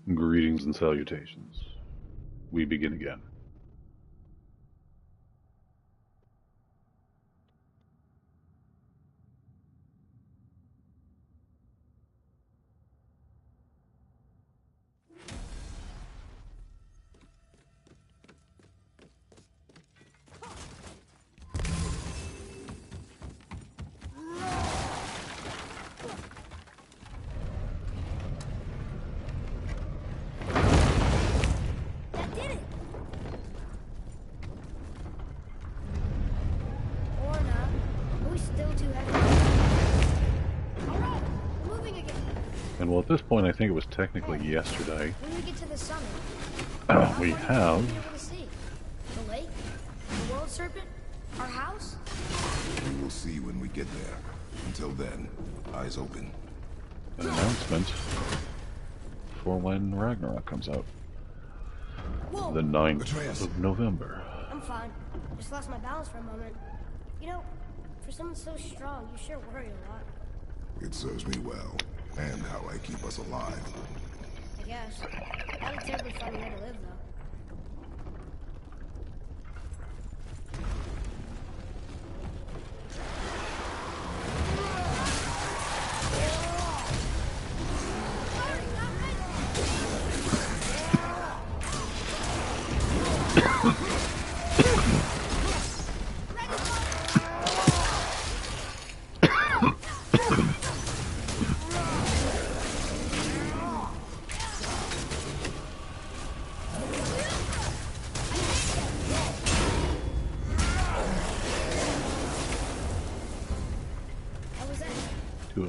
Greetings and salutations. We begin again. And well, at this point, I think it was technically yesterday. When we get to the summit, We have be able to see the lake, the world serpent, our house. We will see when we get there. Until then, eyes open. an announcement for when Ragnarok comes out. Whoa. The 9th Atreus. of November. I'm fine. Just lost my balance for a moment. You know, for someone so strong, you sure worry a lot. It serves me well, and how I keep us alive. I guess. Not a terribly fun way to live, though.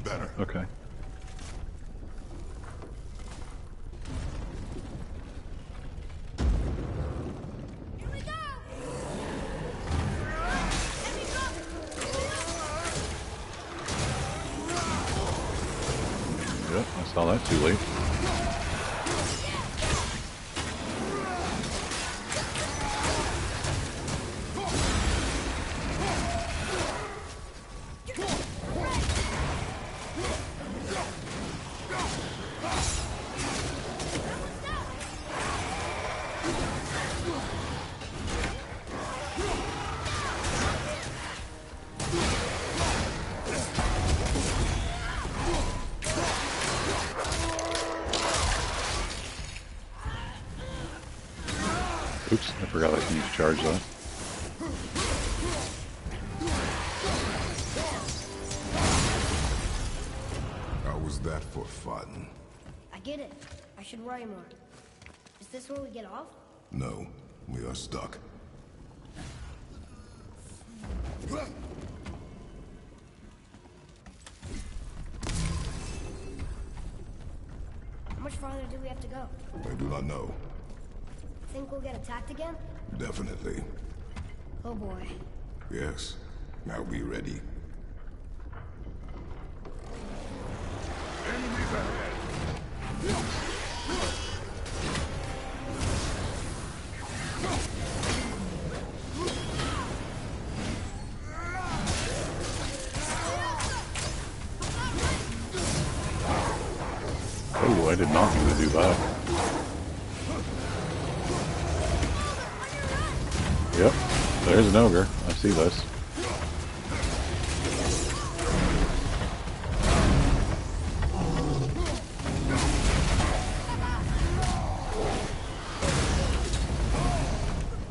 Better. Okay. Here we go! Yep, I saw that too late. Oops, I forgot I can charge that. How was that for fun? I get it. I should worry more. Is this where we get off? No, we are stuck. How much farther do we have to go? I do not know. Think we'll get attacked again? Definitely. Oh boy. Yes. Now be ready. Enemies ahead! Oh, I did not mean to do that. Yep, there's an ogre. I see this.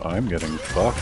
I'm getting fucked.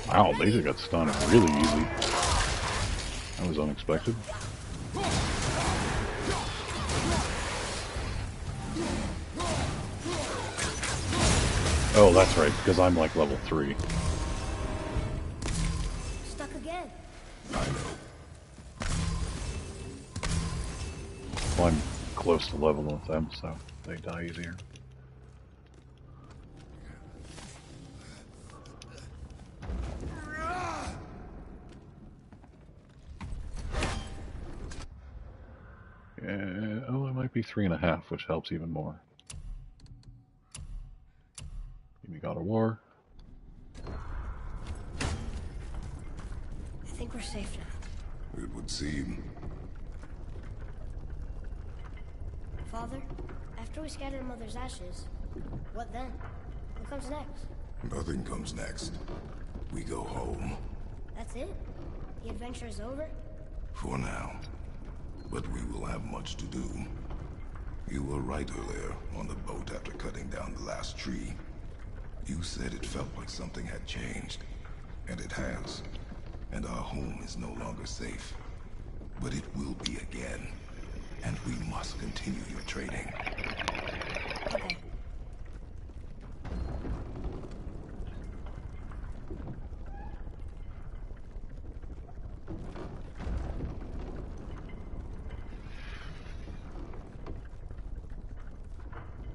Wow, they just got stunned really easy. That was unexpected. Oh, that's right, because I'm like level 3. Stuck again. I know. Well, I'm close to level with them, so they die easier. Oh, it might be 3.5, which helps even more. Give me God of War. I think we're safe now. It would seem. Father, after we scatter Mother's ashes, what then? What comes next? Nothing comes next. We go home. That's it? The adventure is over? For now. But we will have much to do. You were right earlier on the boat after cutting down the last tree. You said it felt like something had changed. And it has. And our home is no longer safe. But it will be again. And we must continue your training. Okay.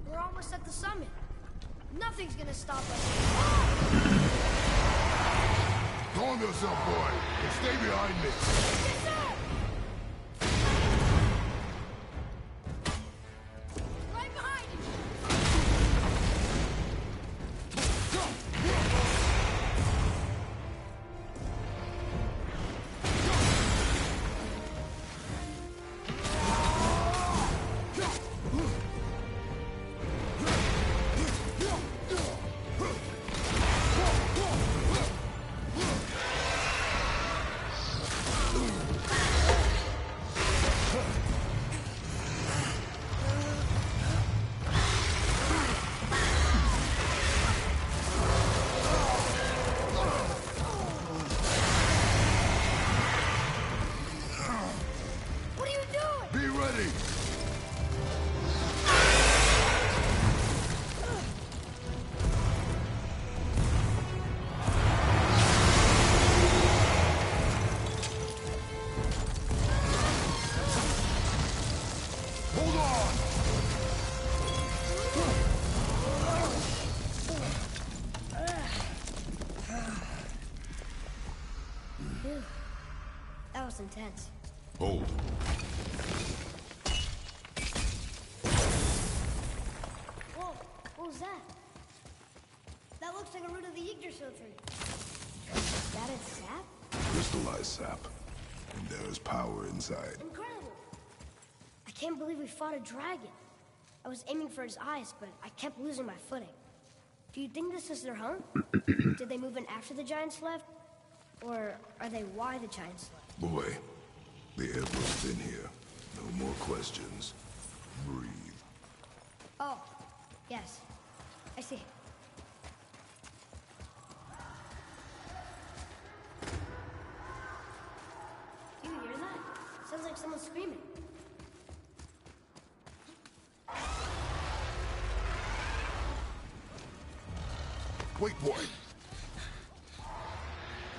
We're almost at the summit. Nothing's gonna stop us. Calm yourself, boy, and stay behind me. Yes, sir! Right behind you! That was intense. Hold. Whoa, what was that? That looks like a root of the Yggdrasil tree. Is that its sap? Crystallized sap. And there is power inside. Incredible! I can't believe we fought a dragon. I was aiming for his eyes, but I kept losing my footing. Do you think this is their home? Did they move in after the giants left? Or are they why the giants left? Boy, the air was thin here. No more questions. Breathe. Oh, yes. I see. Do you hear that? Sounds like someone screaming. Wait, boy.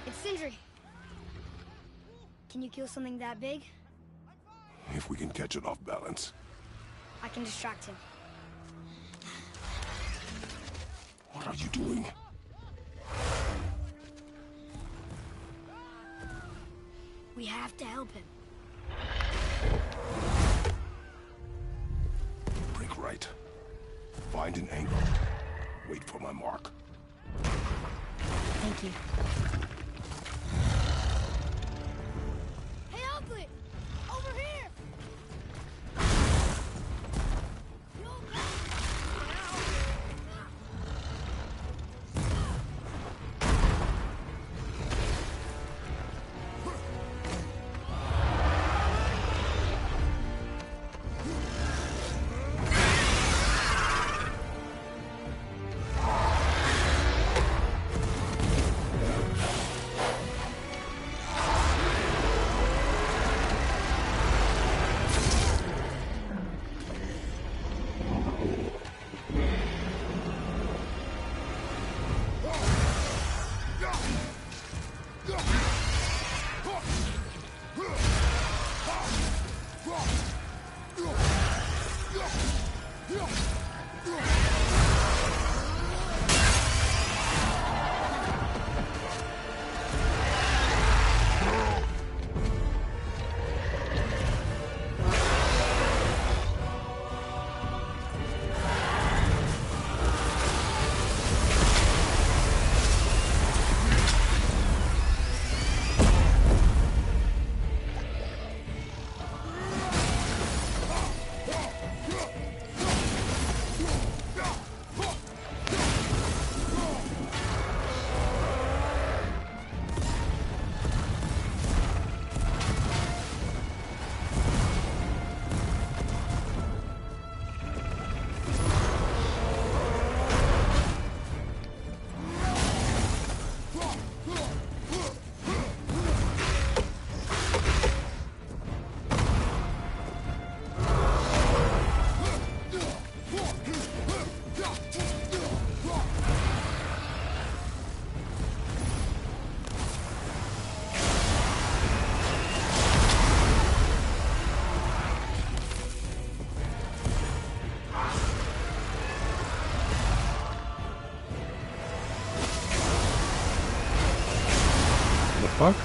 It's Sindri. Can you kill something that big? If we can catch it off balance. I can distract him. What are you doing? We have to help him. Break right. Find an angle. Wait for my mark. Thank you. Hey, Ugly! Over here! fuck?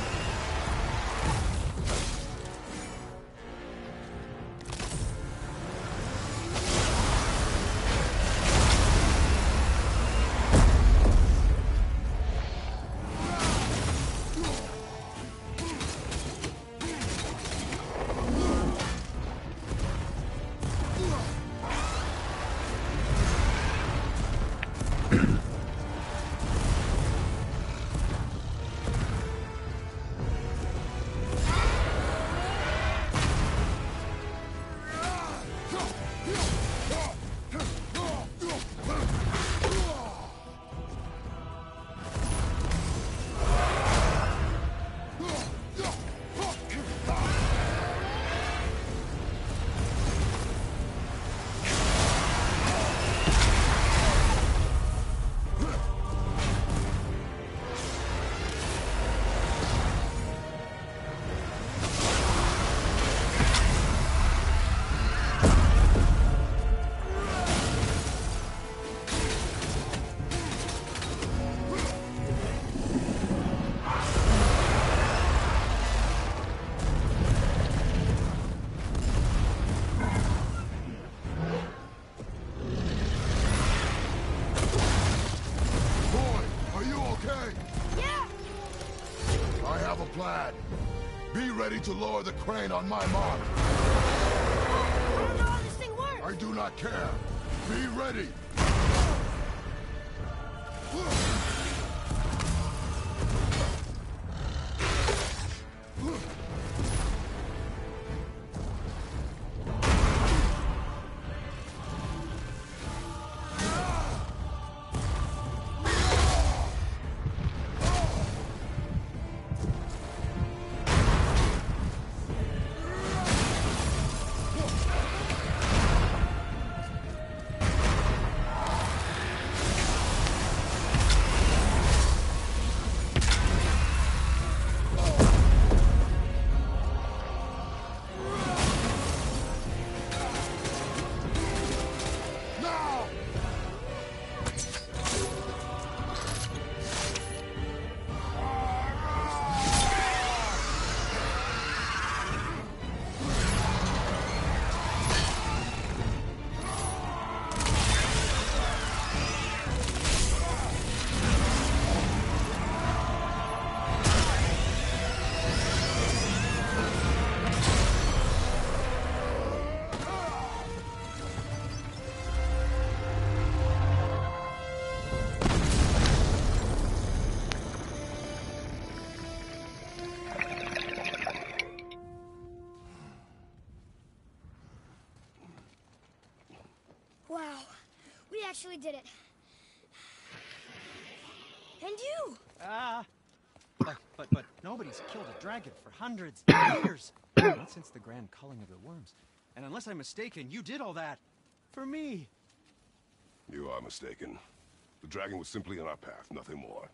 Be ready to lower the crane on my mark. I don't know how this thing works. I do not care. Be ready. Wow, we actually did it. And you! But nobody's killed a dragon for hundreds of years. Not since the grand culling of the worms. And unless I'm mistaken, you did all that for me. You are mistaken. The dragon was simply in our path, nothing more.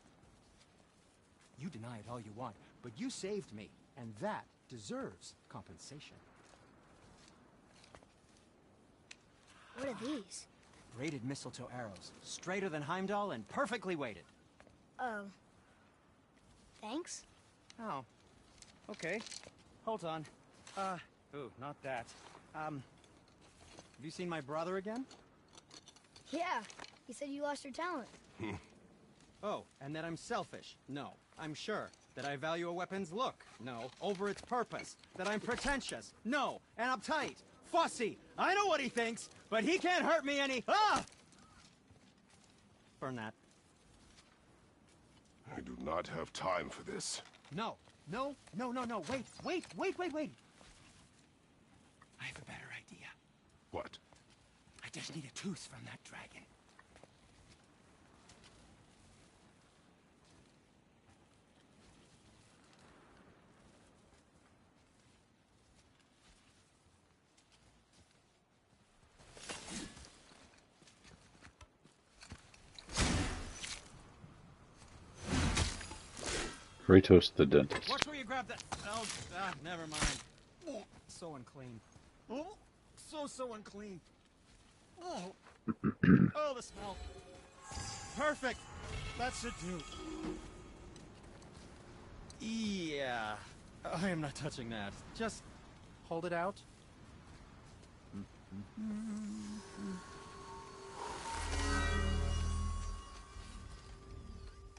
You deny it all you want, but you saved me, and that deserves compensation. What are these? Braided mistletoe arrows, straighter than Heimdall and perfectly weighted. Oh. Thanks? Oh. Okay. Hold on. Ooh, not that. Have you seen my brother again? Yeah, he said you lost your talent. Oh, and that I'm selfish? No, I'm sure. That I value a weapon's look? No, over its purpose. That I'm pretentious? No, and uptight. Fussy! I know what he thinks, but he can't hurt me any— Ah! Burn that. I do not have time for this. No. Wait. I have a better idea. What? I just need a tooth from that dragon. Kratos the dentist. Watch where you grab that. Oh, never mind. Oh, so unclean. Oh, so unclean. Oh, oh, the smell. Perfect. That should do. Yeah. I am not touching that. Just hold it out.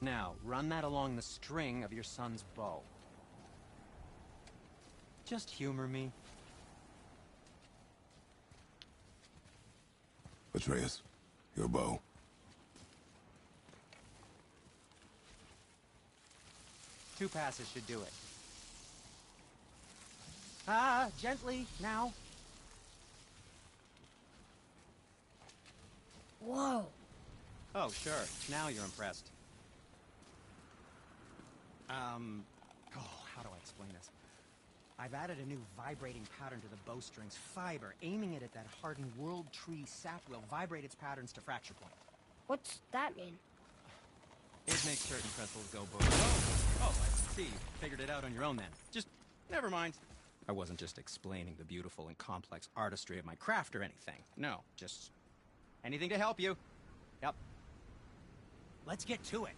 Now, run that along the string of your son's bow. Just humor me. Atreus, your bow. Two passes should do it. Ah, gently, now. Whoa. Oh, sure. Now you're impressed. How do I explain this? I've added a new vibrating pattern to the bowstring's fiber, aiming it at that hardened world tree sap will vibrate its patterns to fracture point. What's that mean? It makes certain crystals go boom. Oh, I see. Figured it out on your own then. Just, never mind. I wasn't just explaining the beautiful and complex artistry of my craft or anything. No, just anything to help you. Yep. Let's get to it.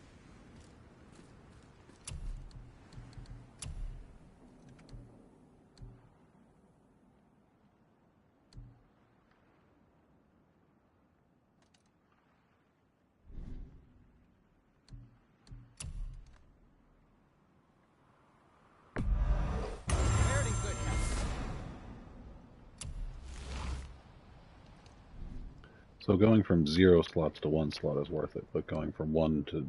So going from 0 slots to 1 slot is worth it, but going from 1 to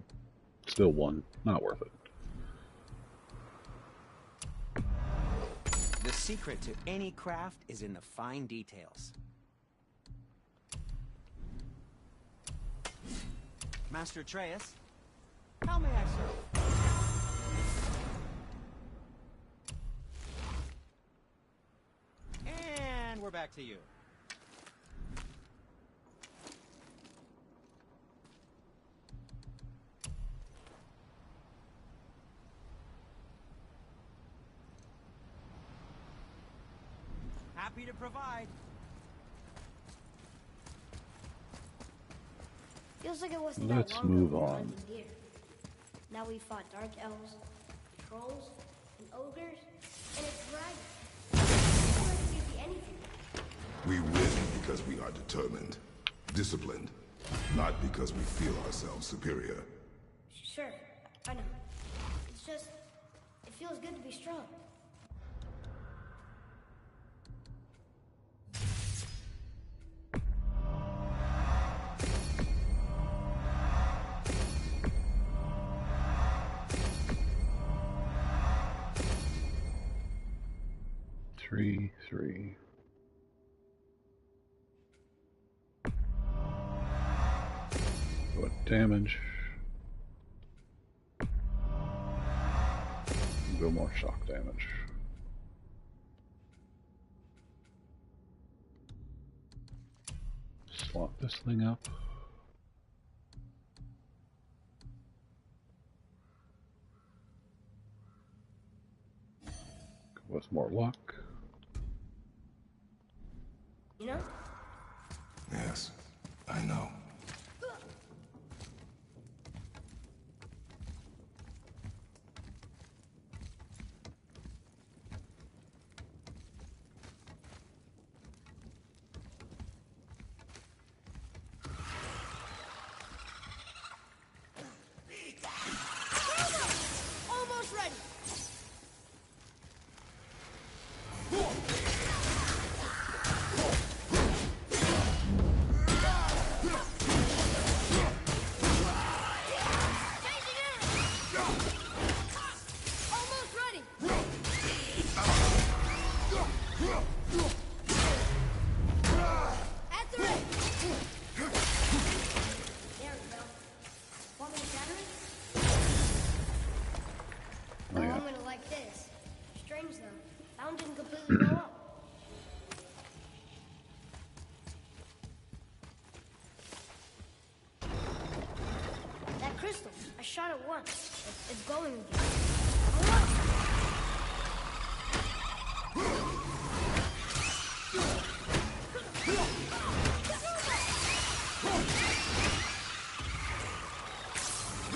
still 1, not worth it. The secret to any craft is in the fine details. Master Atreus, how may I serve? And we're back to you. Happy to provide. Feels like it wasn't Let's that long move ago we were on. hunting deer. Now we fought dark elves, trolls, and ogres, and a dragon. It feels like it could be anything. We win because we are determined, disciplined, not because we feel ourselves superior. Sure, I know. It's just, it feels good to be strong. Three. What damage? Go more shock damage. Slot this thing up. Go with more luck. You know? Yes, I know. Almost ready! Almost ready! At the ready! There we go. Want me to shatter it? Oh, yeah. I'm gonna like this. Strange though. That one didn't completely blow up. That crystal, I shot it once. It's glowing again.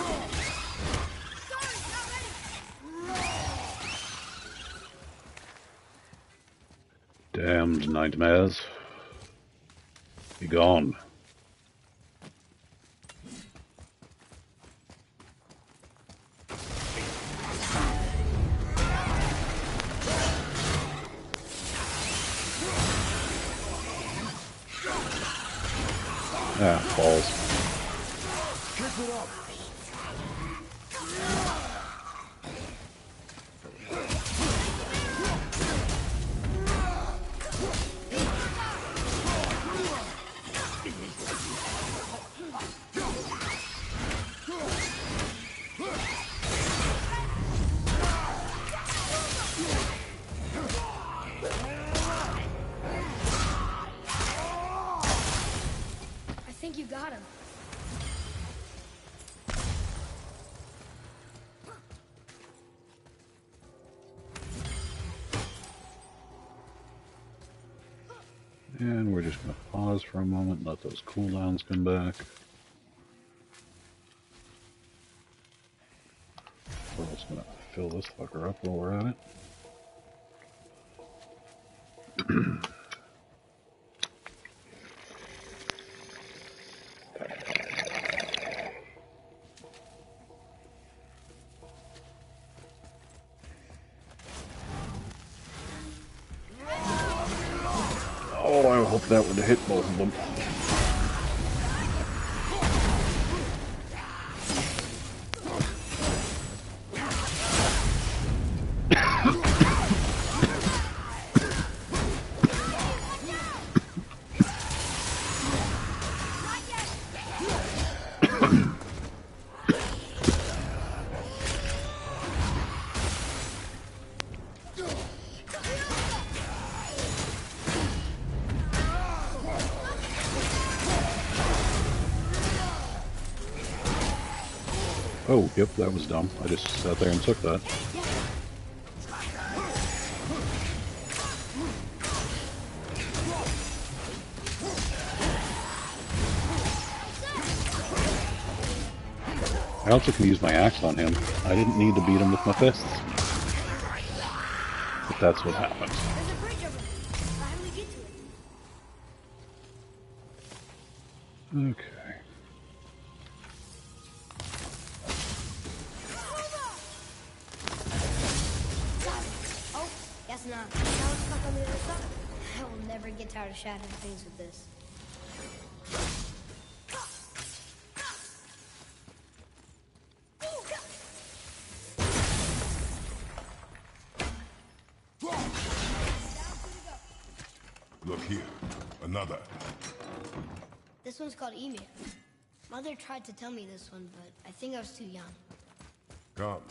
Oh, sorry, not ready. Damned nightmares. Be gone. Ah, balls. Keep it up. I think you got him. And we're just going to pause for a moment and let those cooldowns come back. We're just going to fill this fucker up while we're at it. Oh, I hope that would have hit both of them. Oh, yep, that was dumb. I just sat there and took that. I also can use my axe on him. I didn't need to beat him with my fists. But that's what happens. There's a bridge over there. How do we get to it? Okay. Oh, guess not. Now it's stuck on the other side. I will never get tired of shattering things with this. Look here. Another. This one's called Emir. Mother tried to tell me this one, but I think I was too young. Come.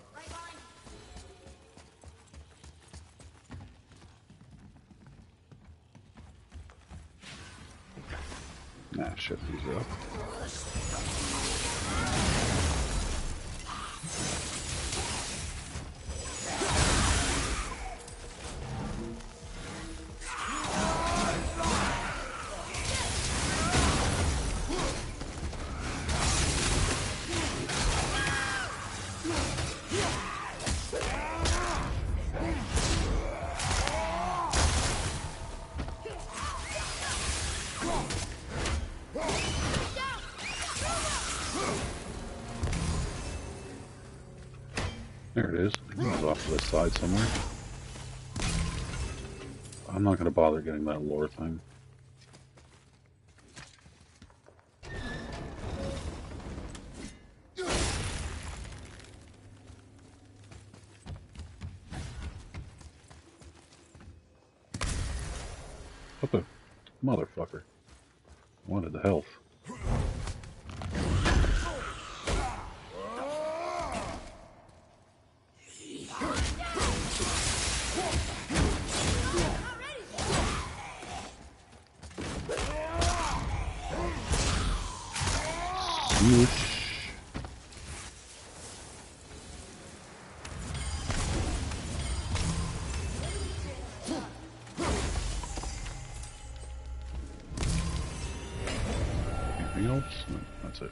Nah, shit these up. There it is. I think it was off to this side somewhere. I'm not going to bother getting that lore thing. What the motherfucker? Wanted the health. Smoosh. Anything else? No, that's it.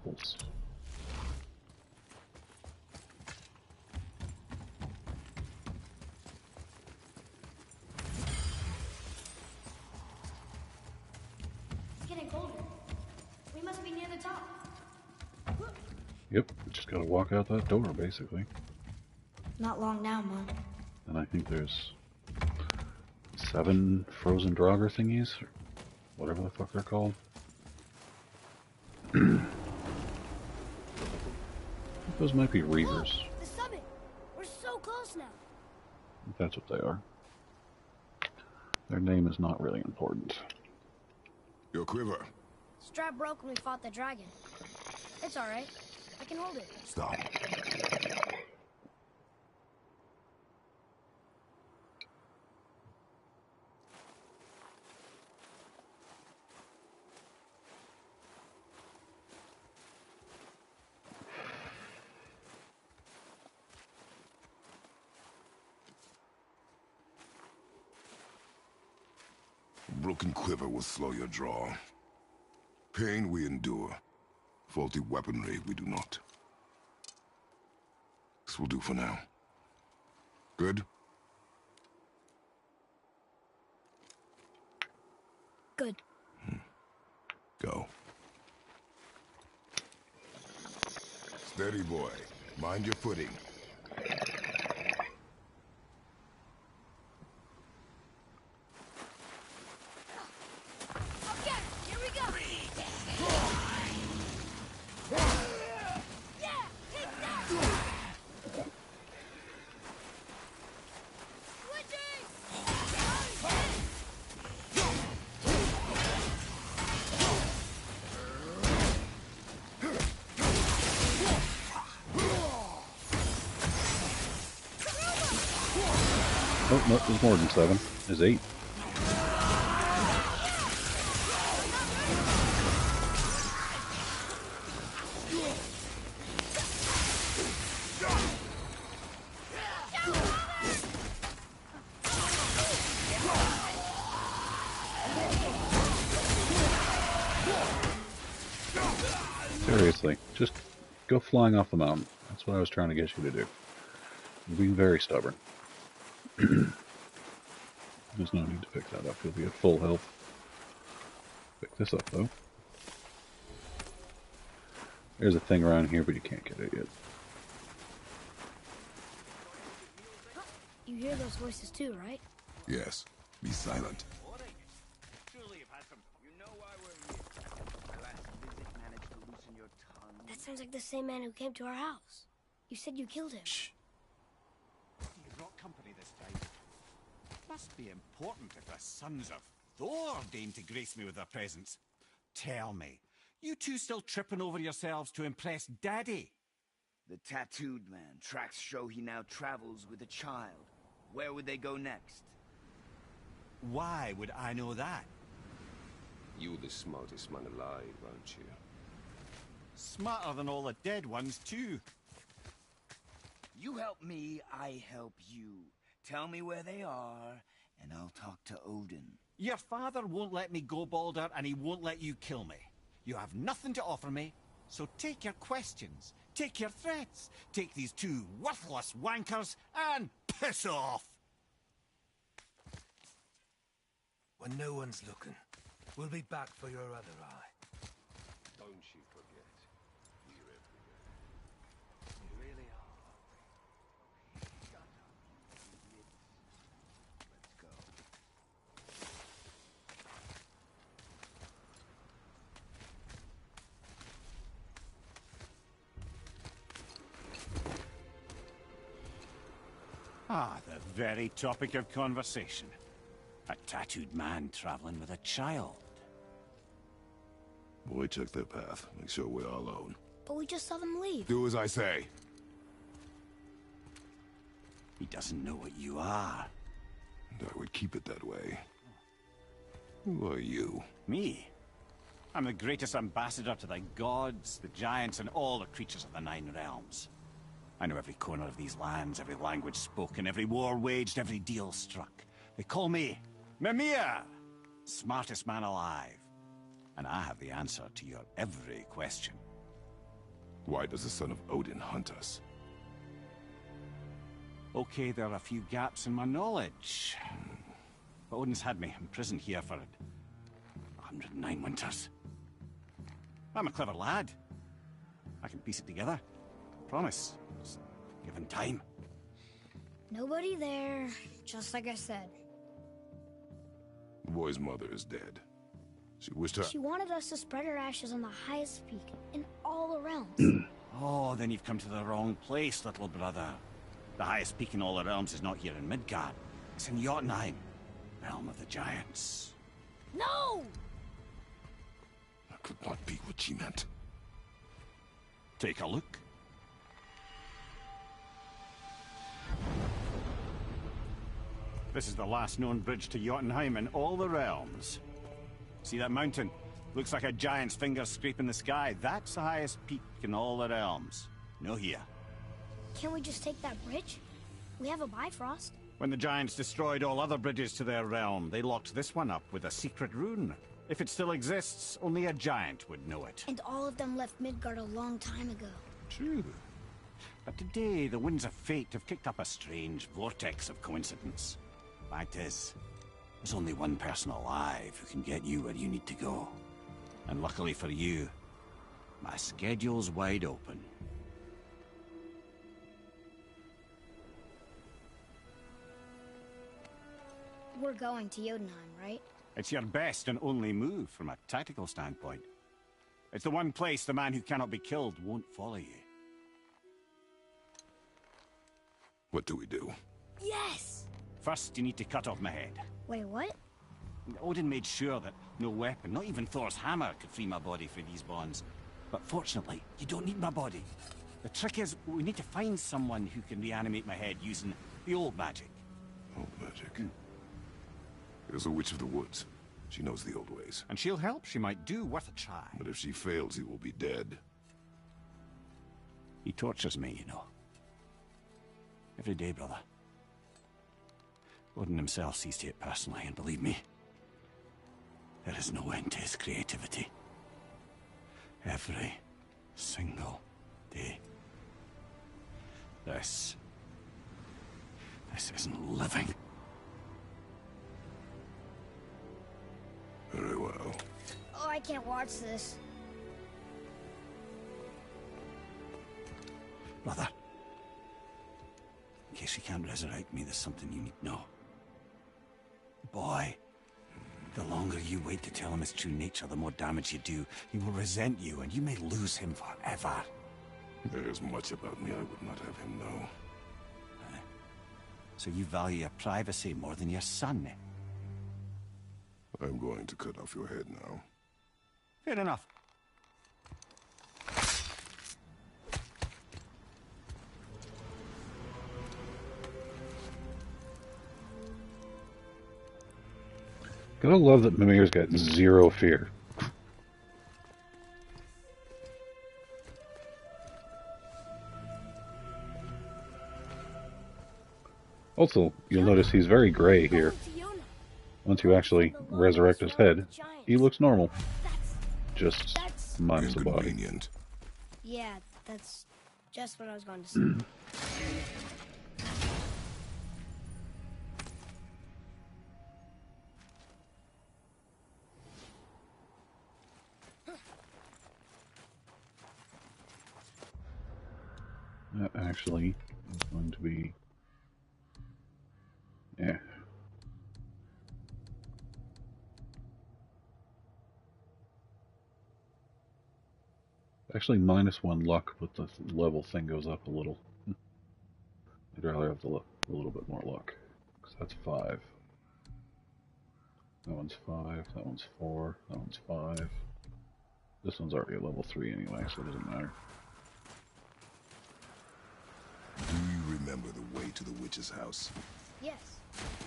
apples. It's getting colder. We must be near the top. Yep, just gotta walk out that door, basically. Not long now, Mom. And I think there's 7 frozen Draugr thingies, or whatever the fuck they're called. Those might be Reavers. Look, the summit! We're so close now. If that's what they are. Their name is not really important. Your quiver. Strap broke when we fought the dragon. It's alright. I can hold it. Stop. Broken quiver will slow your draw. Pain we endure. Faulty weaponry we do not. This will do for now. Good? Good. Go. Steady, boy. Mind your footing. Okay, here we go. Yeah, take that. Switching. Oh, no, there's more than 7. There's 8. Seriously, just go flying off the mountain. That's what I was trying to get you to do. You're being very stubborn. There's no need to pick that up. You'll be at full health. Pick this up, though. There's a thing around here, but you can't get it yet. You hear those voices too, right? Yes. Be silent. Surely you've had some. You know why we're here. My last visit managed to loosen your tongue. That sounds like the same man who came to our house. You said you killed him. Shh. You brought company this time. Must be important if the sons of Thor deign to grace me with their presence. Tell me, you two still tripping over yourselves to impress Daddy? The tattooed man. Tracks show he now travels with a child. Where would they go next? Why would I know that? You're the smartest man alive, aren't you? Smarter than all the dead ones, too. You help me, I help you. Tell me where they are, and I'll talk to Odin. Your father won't let me go, Balder, and he won't let you kill me. You have nothing to offer me, so take your questions, take your threats, take these two worthless wankers, and piss off! When no one's looking, we'll be back for your other eye. Don't you forget, we're everywhere. You really are. Shut up, you idiots. Let's go. Ah, the very topic of conversation. A tattooed man traveling with a child. Boy, check their path. Make sure we're all alone. But we just saw them leave. Do as I say. He doesn't know what you are. And I would keep it that way. Who are you? Me? I'm the greatest ambassador to the gods, the giants, and all the creatures of the Nine Realms. I know every corner of these lands, every language spoken, every war waged, every deal struck. They call me Mimir, smartest man alive. And I have the answer to your every question. Why does the son of Odin hunt us? Okay, there are a few gaps in my knowledge. But Odin's had me imprisoned here for 109 winters. I'm a clever lad. I can piece it together. Promise. Just given time. Nobody there, just like I said. The boy's mother is dead. She wished her... She wanted us to spread her ashes on the highest peak in all the realms. Oh, then you've come to the wrong place, little brother. The highest peak in all the realms is not here in Midgard. It's in Jotunheim, realm of the giants. No! That could not be what she meant. Take a look. This is the last known bridge to Jotunheim in all the realms. See that mountain? Looks like a giant's finger scraping the sky. That's the highest peak in all the realms. No here. Can't we just take that bridge? We have a Bifrost. When the giants destroyed all other bridges to their realm, they locked this one up with a secret rune. If it still exists, only a giant would know it. And all of them left Midgard a long time ago. True. But today, the winds of fate have kicked up a strange vortex of coincidence. Fact is, there's only one person alive who can get you where you need to go. And luckily for you, my schedule's wide open. We're going to Jotunheim, right? It's your best and only move from a tactical standpoint. It's the one place the man who cannot be killed won't follow you. What do we do? Yes! First, you need to cut off my head. Wait, what? Odin made sure that no weapon, not even Thor's hammer, could free my body from these bonds. But fortunately, you don't need my body. The trick is, we need to find someone who can reanimate my head using the old magic. Old magic? There's a witch of the woods. She knows the old ways. And she'll help. She might do worth a try. But if she fails, he will be dead. He tortures me, you know. Every day, brother. Odin himself sees to it personally, and believe me, there is no end to his creativity. Every single day. This isn't living. Very well. Oh, I can't watch this. Brother, in case you can't resurrect me, there's something you need to know. Boy, the longer you wait to tell him his true nature, the more damage you do. He will resent you, and you may lose him forever. There's much about me I would not have him know. So you value your privacy more than your son? I'm going to cut off your head now. Fair enough. Gotta love that Mimir's got zero fear. Also, you'll notice he's very gray here. Once you actually resurrect his head, he looks normal. Just minus the body. Inconvenient. Yeah, that's just what I was going to say. That actually is going to be... yeah. Actually, -1 luck, but the level thing goes up a little. I'd rather have a little bit more luck. Because that's 5. That one's 5, that one's 4, that one's 5. This one's already at level 3 anyway, so it doesn't matter. Do you remember the way to the witch's house? Yes,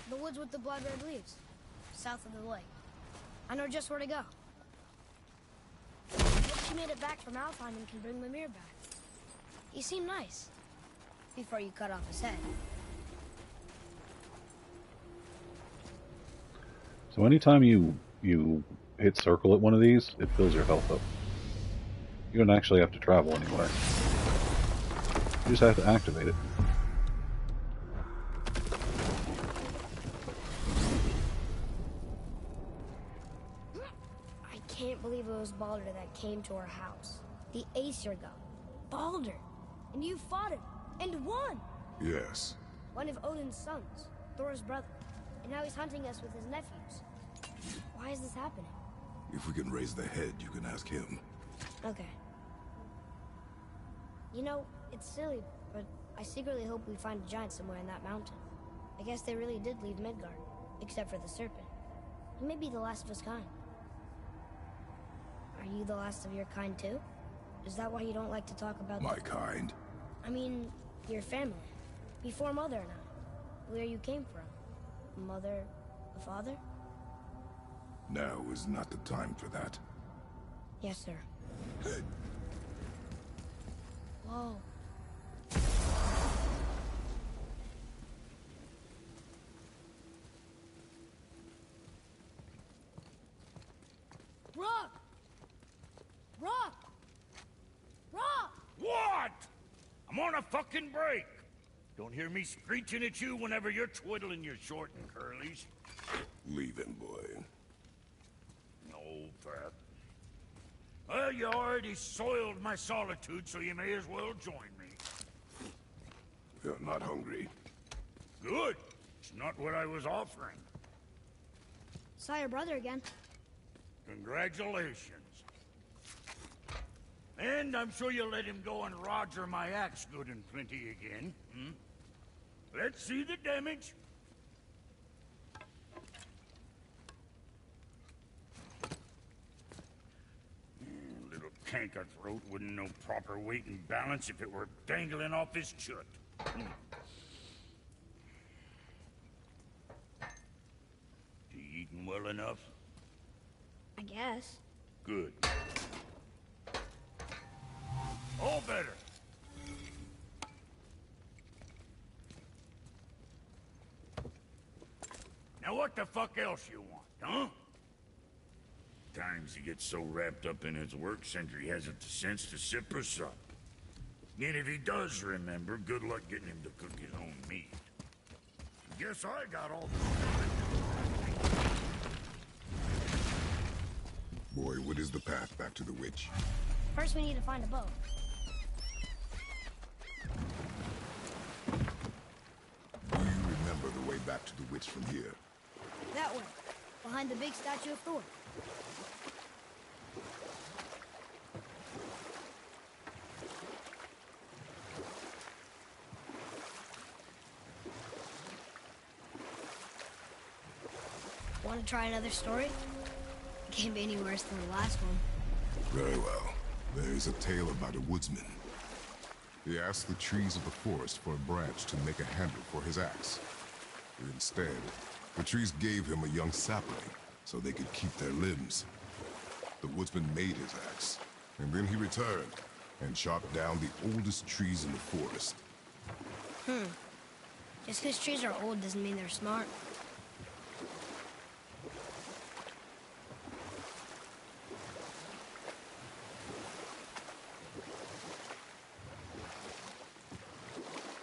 the woods with the blood red leaves, south of the lake. I know just where to go. Hope she made it back from Alfheim and can bring Mimir back. He seemed nice, before you cut off his head. So anytime you hit circle at one of these, it fills your health up. You don't actually have to travel anywhere. You just have to activate it. I can't believe it was Baldur that came to our house. The Aesir god. Baldur! And you fought him, and won! Yes. One of Odin's sons, Thor's brother. And now he's hunting us with his nephews. Why is this happening? If we can raise the head, you can ask him. Okay. You know, it's silly, but I secretly hope we find a giant somewhere in that mountain. I guess they really did leave Midgard, except for the serpent. He may be the last of his kind. Are you the last of your kind too? Is that why you don't like to talk about My kind? I mean, your family. Before Mother and I. Where you came from. Mother, a father? Now is not the time for that. Yes, sir. Whoa. Rock! Rock! Rock! What? I'm on a fucking break. Don't hear me screeching at you whenever you're twiddling your short and curlies. Leave him, boy. No, Pat. Well, you already soiled my solitude, so you may as well join me. You're not hungry. Good. It's not what I was offering. Saw your brother again. Congratulations. And I'm sure you'll let him go and roger my axe good and plenty again, hmm? Let's see the damage. Little canker throat wouldn't know proper weight and balance if it were dangling off his chut. You eating well enough? I guess. Good. All better. Now what the fuck else you want, huh? Times he gets so wrapped up in his work, Sentry hasn't the sense to sip or sup. And if he does remember, good luck getting him to cook his own meat. Guess I got all the... Boy, what is the path back to the witch? First we need to find a bow. Do you remember the way back to the witch from here? That way. Behind the big statue of Thor. Want to try another story? It can't be any worse than the last one. Very well. There is a tale about a woodsman. He asked the trees of the forest for a branch to make a handle for his axe. Instead, the trees gave him a young sapling so they could keep their limbs. The woodsman made his axe, and then he returned and chopped down the oldest trees in the forest. Just because trees are old doesn't mean they're smart.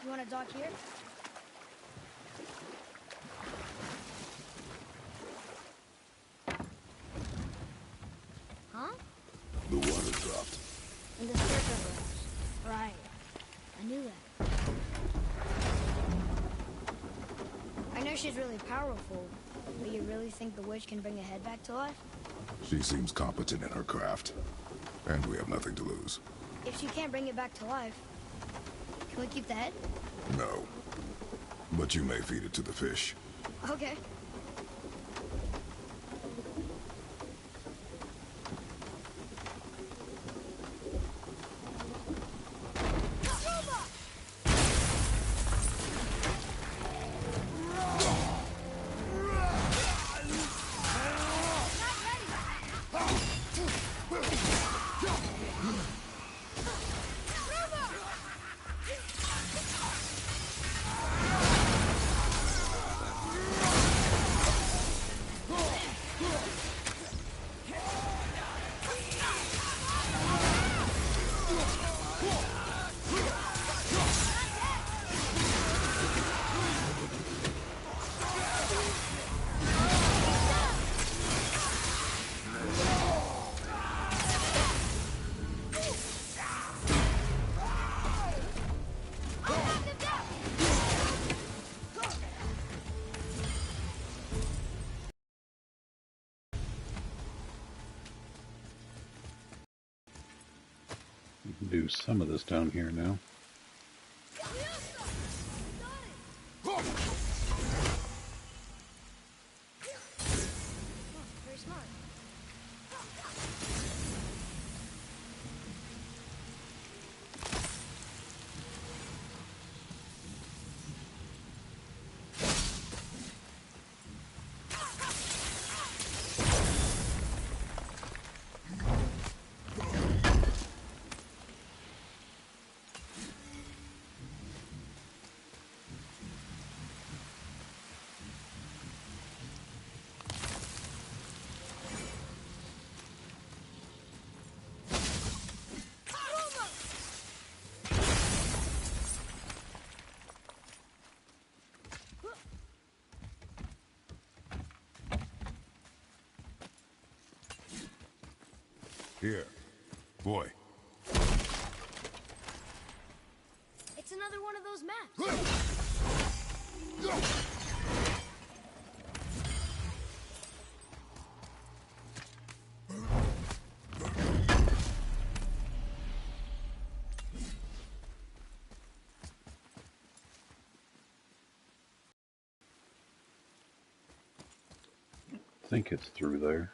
You want to dock here? Huh? The water dropped. In the serpent rose. Right. I knew that. I know she's really powerful, but you really think the witch can bring a head back to life? She seems competent in her craft, and we have nothing to lose. If she can't bring it back to life, can we keep the head? No. But you may feed it to the fish. Okay. Do some of this down here now. Very smart. Here. Boy. It's another one of those maps. I think it's through there.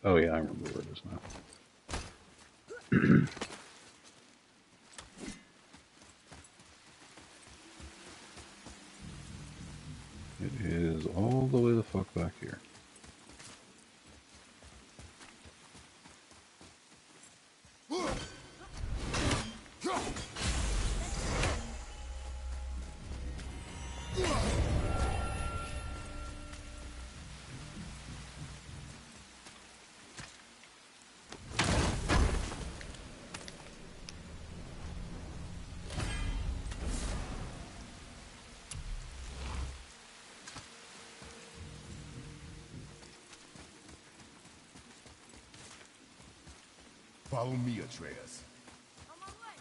Oh yeah, I remember where it is now. It is all the way the fuck back here. Follow me, Atreus. On my way.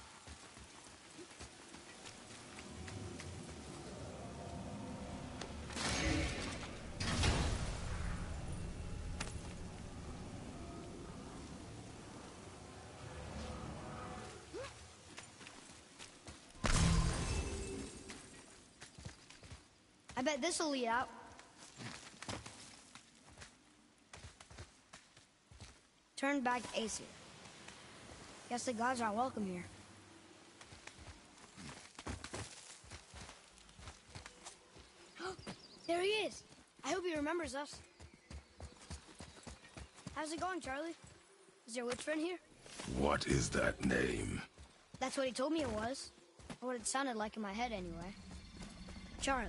I bet this'll lead out. Turn back to Aesir. Guess the gods are welcome here. There he is. I hope he remembers us. How's it going, Charlie? Is your witch friend here? What is that name? That's what he told me it was. Or what it sounded like in my head, anyway. Charlie.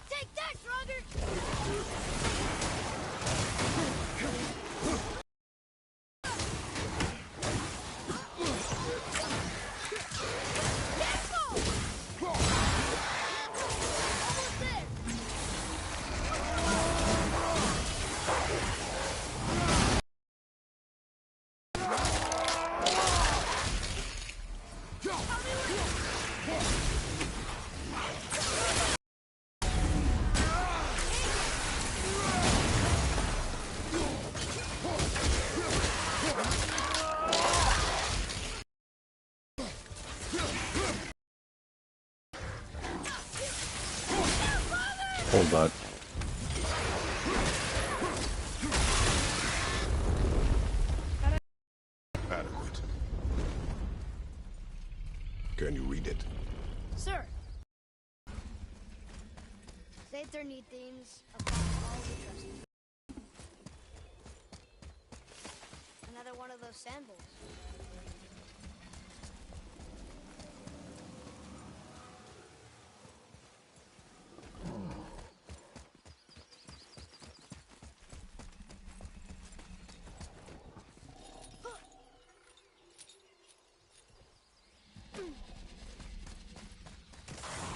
Take that, Roger! Hold that. Adequate. Can you read it? Sir. Say there need themes upon all we trust. Another one of those sandals.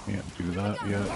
Can't do that yet.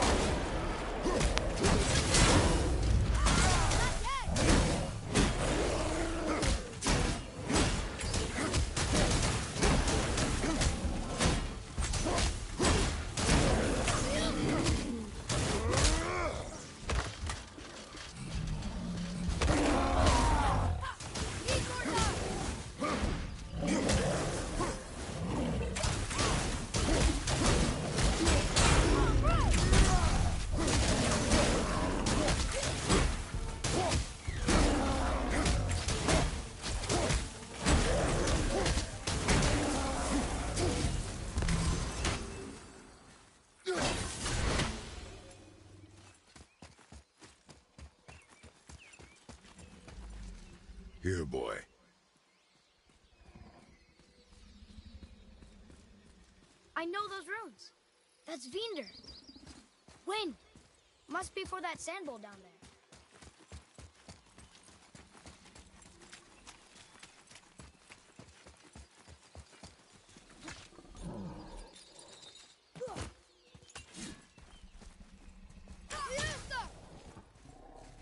Here, boy. I know those runes. That's Vinder. When? Must be for that sand bowl down there.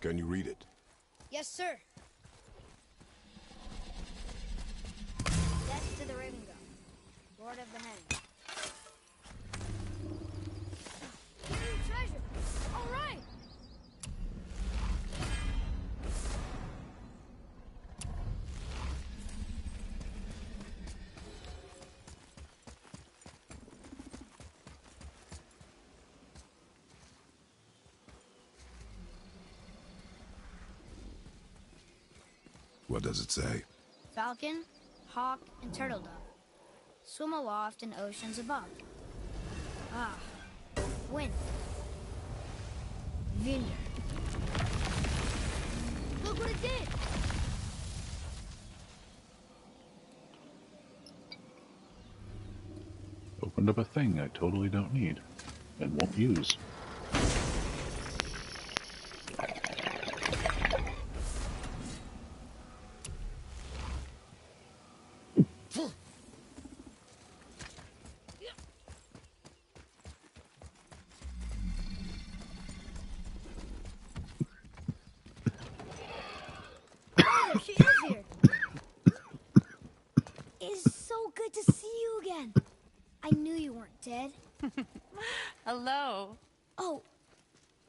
Can you read it? Yes, sir. Death to the Raven God, Lord of the Hanged. Hidden treasure. All right. What does it say? Falcon, hawk, and turtle dove swim aloft in oceans above. Ah, wind. Vinder. Look what it did! Opened up a thing I totally don't need and won't use. She is here. It's so good to see you again. I knew you weren't dead. Hello. Oh,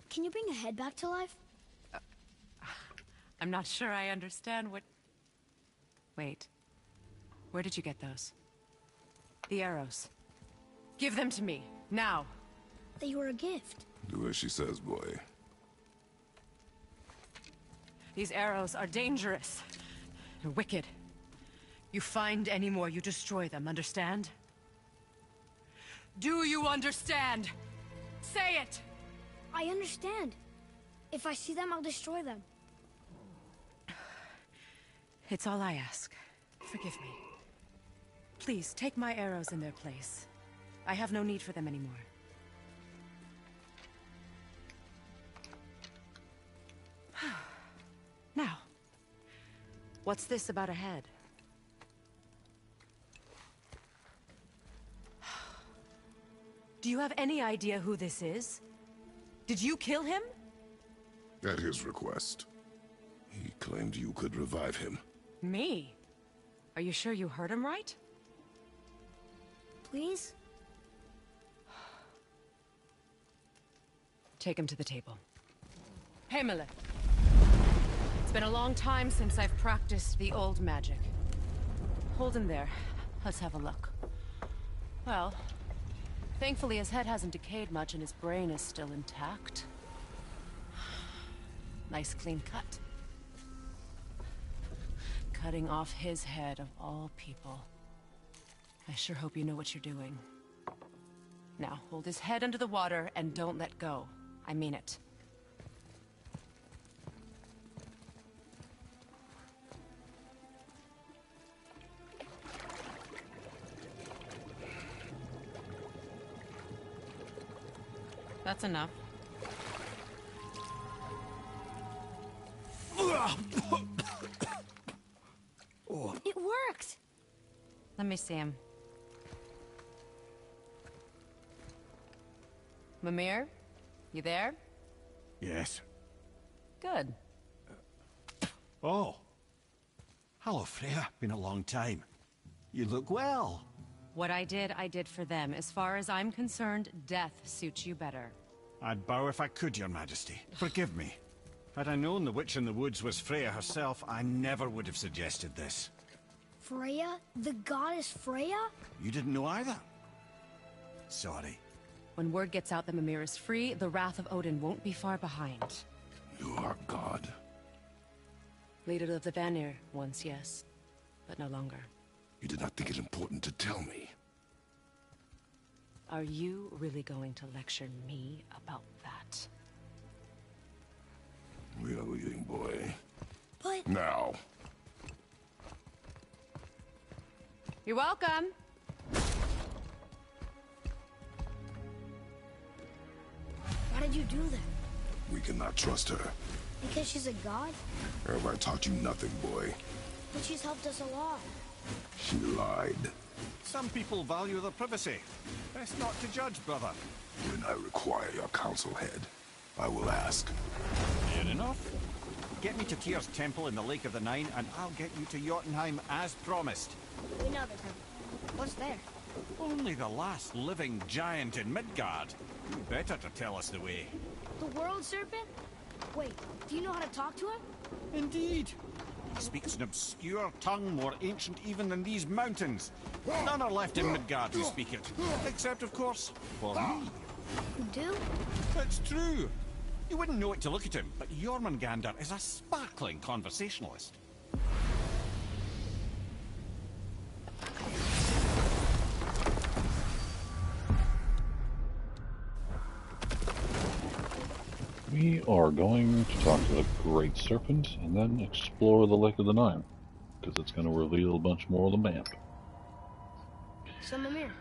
can you bring a head back to life? I'm not sure I understand what... Wait. Where did you get those? The arrows. Give them to me, now. They were a gift. Do as she says, boy. These arrows are dangerous. And wicked. You find any more, you destroy them, understand? Do you understand? Say it! I understand. If I see them, I'll destroy them. It's all I ask. Forgive me. Please, take my arrows in their place. I have no need for them anymore. Now, what's this about a head? Do you have any idea who this is? Did you kill him? At his request. He claimed you could revive him. Me? Are you sure you heard him right? Please? Take him to the table. Hammer. It's been a long time since I've practiced the old magic. Hold him there. Let's have a look. Well, thankfully his head hasn't decayed much and his brain is still intact. Nice clean cut. Cutting off his head of all people. I sure hope you know what you're doing. Now, hold his head under the water and don't let go. I mean it. That's enough. It worked! Let me see him. Mimir? You there? Yes. Good. Oh. Hello, Freya. Been a long time. You look well. What I did for them. As far as I'm concerned, death suits you better. I'd bow if I could, Your Majesty. Forgive me. Had I known the witch in the woods was Freya herself, I never would have suggested this. Freya? The goddess Freya? You didn't know either? Sorry. When word gets out that Mimir is free, the wrath of Odin won't be far behind. You are God. Leader of the Vanir, once yes, but no longer. You did not think it important to tell me. Are you really going to lecture me about that? We are leaving, boy. But... Now. You're welcome. Why did you do that? We cannot trust her. Because she's a god? Have I taught you nothing, boy? But she's helped us a lot. She lied. Some people value their privacy. Best not to judge, brother. When I require your council head, I will ask. Fair enough. Get me to Tyr's temple in the Lake of the Nine, and I'll get you to Jotunheim as promised. We know the temple. What's there? Only the last living giant in Midgard. You better to tell us the way. The World Serpent? Wait, do you know how to talk to him? Indeed. He speaks an obscure tongue more ancient even than these mountains. None are left in Midgard who speak it. Except, of course, for me. You do? It's true. You wouldn't know it to look at him, but Jormungandr is a sparkling conversationalist. We are going to talk to the Great Serpent and then explore the Lake of the Nine, because it's going to reveal a bunch more of the map. So, Mimir,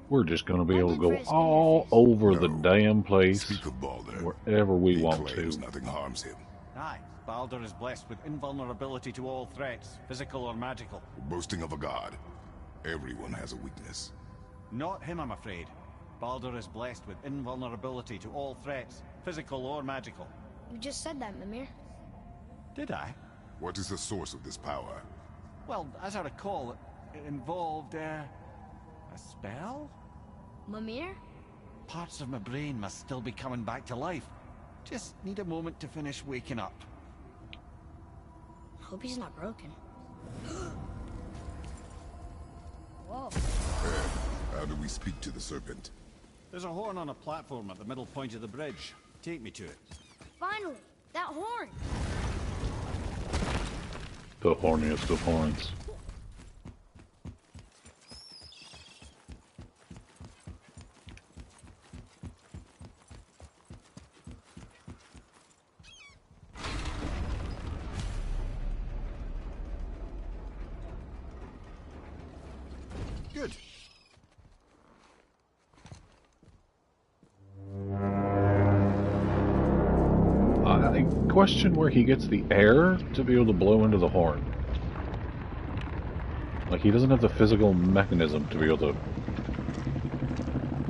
We're just going to be able to go all over the damn place, Speak of Baldur. wherever we want claims to. nothing harms him. Aye, Baldur is blessed with invulnerability to all threats, physical or magical. Boasting of a god. Everyone has a weakness. Not him, I'm afraid. Baldur is blessed with invulnerability to all threats, physical or magical. you just said that, Mimir. Did I? What is the source of this power? Well, as I recall, it involved, a spell? Mimir? Parts of my brain must still be coming back to life. Just need a moment to finish waking up. Hope he's not broken. Whoa. How do we speak to the serpent? There's a horn on a platform at the middle point of the bridge. Take me to it. Finally! That horn! The horniest of horns. Good. I question where he gets the air to be able to blow into the horn. Like, he doesn't have the physical mechanism to be able to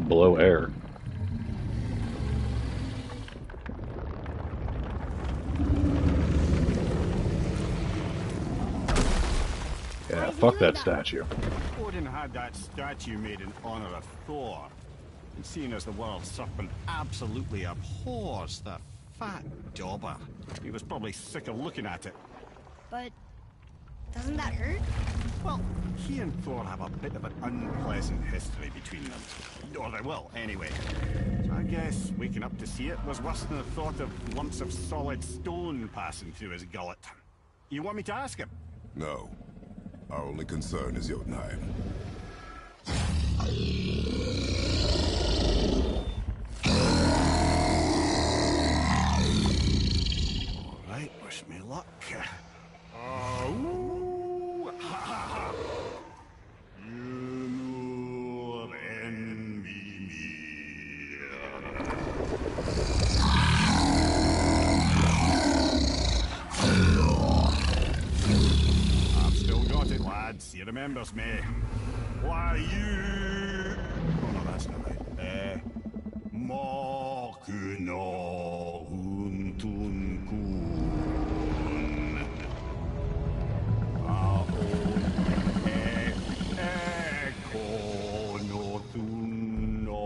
blow air. Yeah, fuck that statue. Odin had that statue made in honor of Thor. And seeing as the world serpent absolutely abhors the fat dauber, he was probably sick of looking at it. But doesn't that hurt? Well, he and Thor have a bit of an unpleasant history between them. Or they will, anyway. So I guess waking up to see it was worse than the thought of lumps of solid stone passing through his gullet. You want me to ask him? No. Our only concern is Jotunheim. Alright, wish me luck. Ooh, ha, ha, ha. You envy me. I've still got it, lads. He remembers me. Why you... Oh no, that's not right. Mokuno huntun kun. Eko no tun no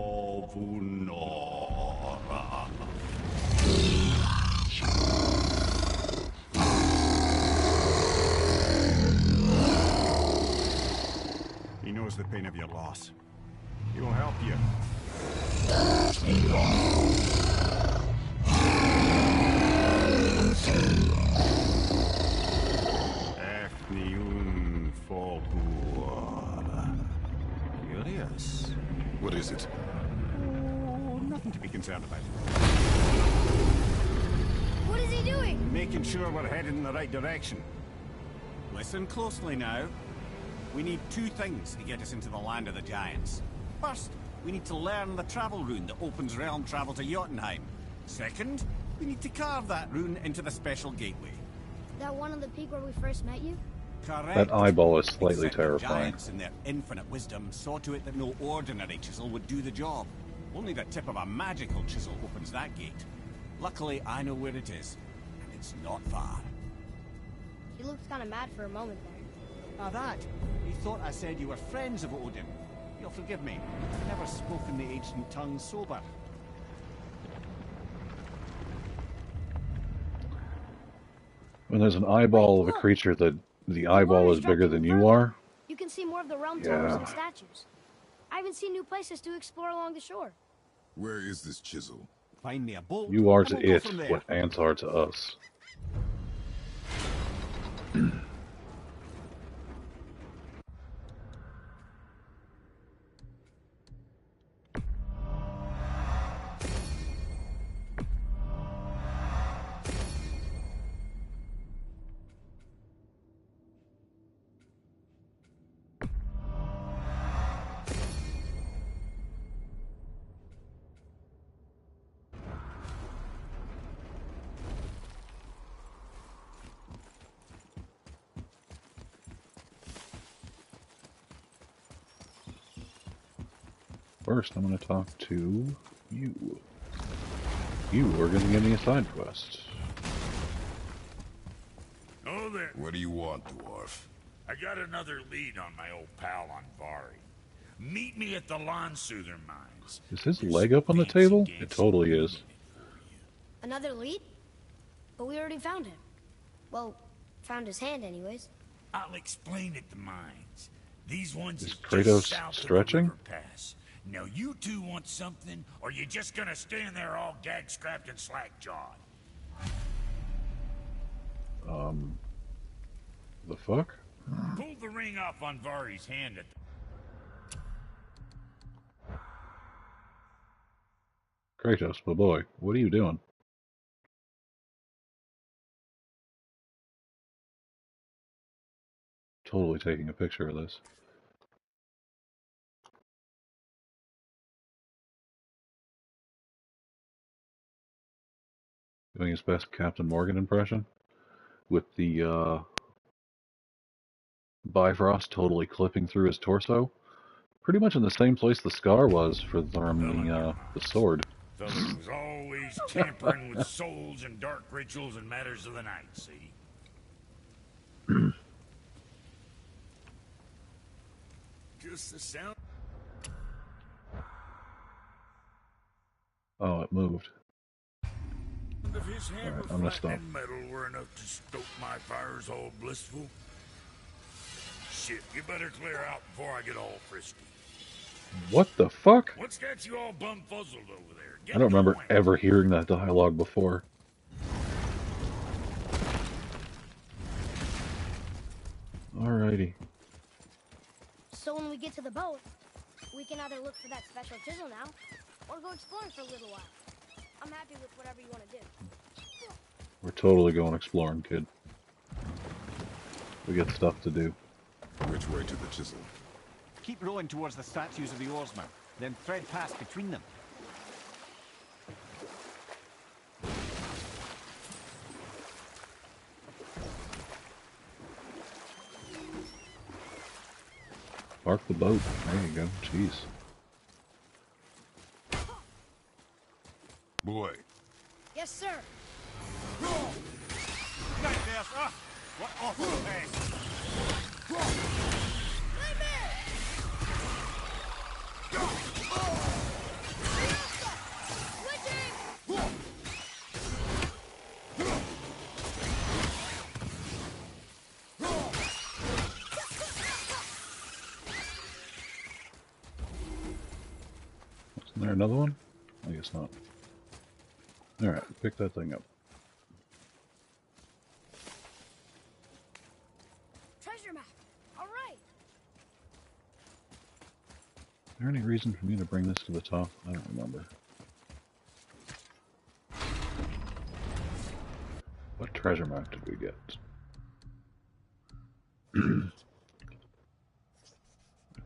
vunora. He knows the pain of your loss. He will help you. Efniun Folkur. Curious. What is it? Oh, nothing to be concerned about. What is he doing? Making sure we're headed in the right direction. Listen closely now. We need two things to get us into the land of the giants. First, we need to learn the travel rune that opens realm travel to Jotunheim. Second, we need to carve that rune into the special gateway. That one on the peak where we first met you? Correct. That eyeball is slightly Except the terrifying. giants, in their infinite wisdom, saw to it that no ordinary chisel would do the job. Only the tip of a magical chisel opens that gate. Luckily, I know where it is, and it's not far. He looked kind of mad for a moment there. Ah, that. You thought I said you were friends of Odin. You'll forgive me. I've never spoken the ancient tongue sober. When there's an eyeball of a creature that the eyeball is bigger than you are, You can see more of the realm towers and statues. I even see new places to explore along the shore. Where is this chisel? Find me a boat. you are and to we'll go it from there. what ants are to us. First, I'm going to talk to you. You are going to give me a side quest. Oh, there. What do you want, dwarf? I got another lead on my old pal Anvari. Meet me at the Lawn-Soother mines. Is his There's leg up on the fancy table? dancing It totally women is. in it for you. Another lead? But we already found him. Well, found his hand anyways. I'll explain at the mines. These ones Is is Kratos just south stretching? of the river pass. Now you two want something, or you just gonna stand there all gag-scrapped and slack-jawed? The fuck? Pulled the ring off on Vari's hand at Kratos, my boy, what are you doing? Totally taking a picture of this. Doing his best Captain Morgan impression with the Bifrost totally clipping through his torso. Pretty much in the same place the scar was from the sword. Fella was always tampering with souls and dark rituals and matters of the night, see? Just the sound Oh, it moved. of his hammer I'm gonna stop. flattening metal were enough to stoke my fires all blissful. Shit, you better clear out before I get all frisky. What the fuck? What's got you all bum-fuzzled over there? Get I don't remember going. ever hearing that dialogue before. Alrighty. So when we get to the boat, we can either look for that special chisel now, or go exploring for a little while. I'm happy with whatever you want to do. We're totally going exploring, kid. We got stuff to do. Which way to the chisel? Keep rowing towards the statues of the oarsmen, then thread past between them. Park the boat. There you go. Jeez. Boy, Yes, sir. Nightmares! Ah! What awful pain! Isn't there another one? I guess not. Alright, pick that thing up. Treasure map. All right. Is there any reason for me to bring this to the top? I don't remember. What treasure map did we get?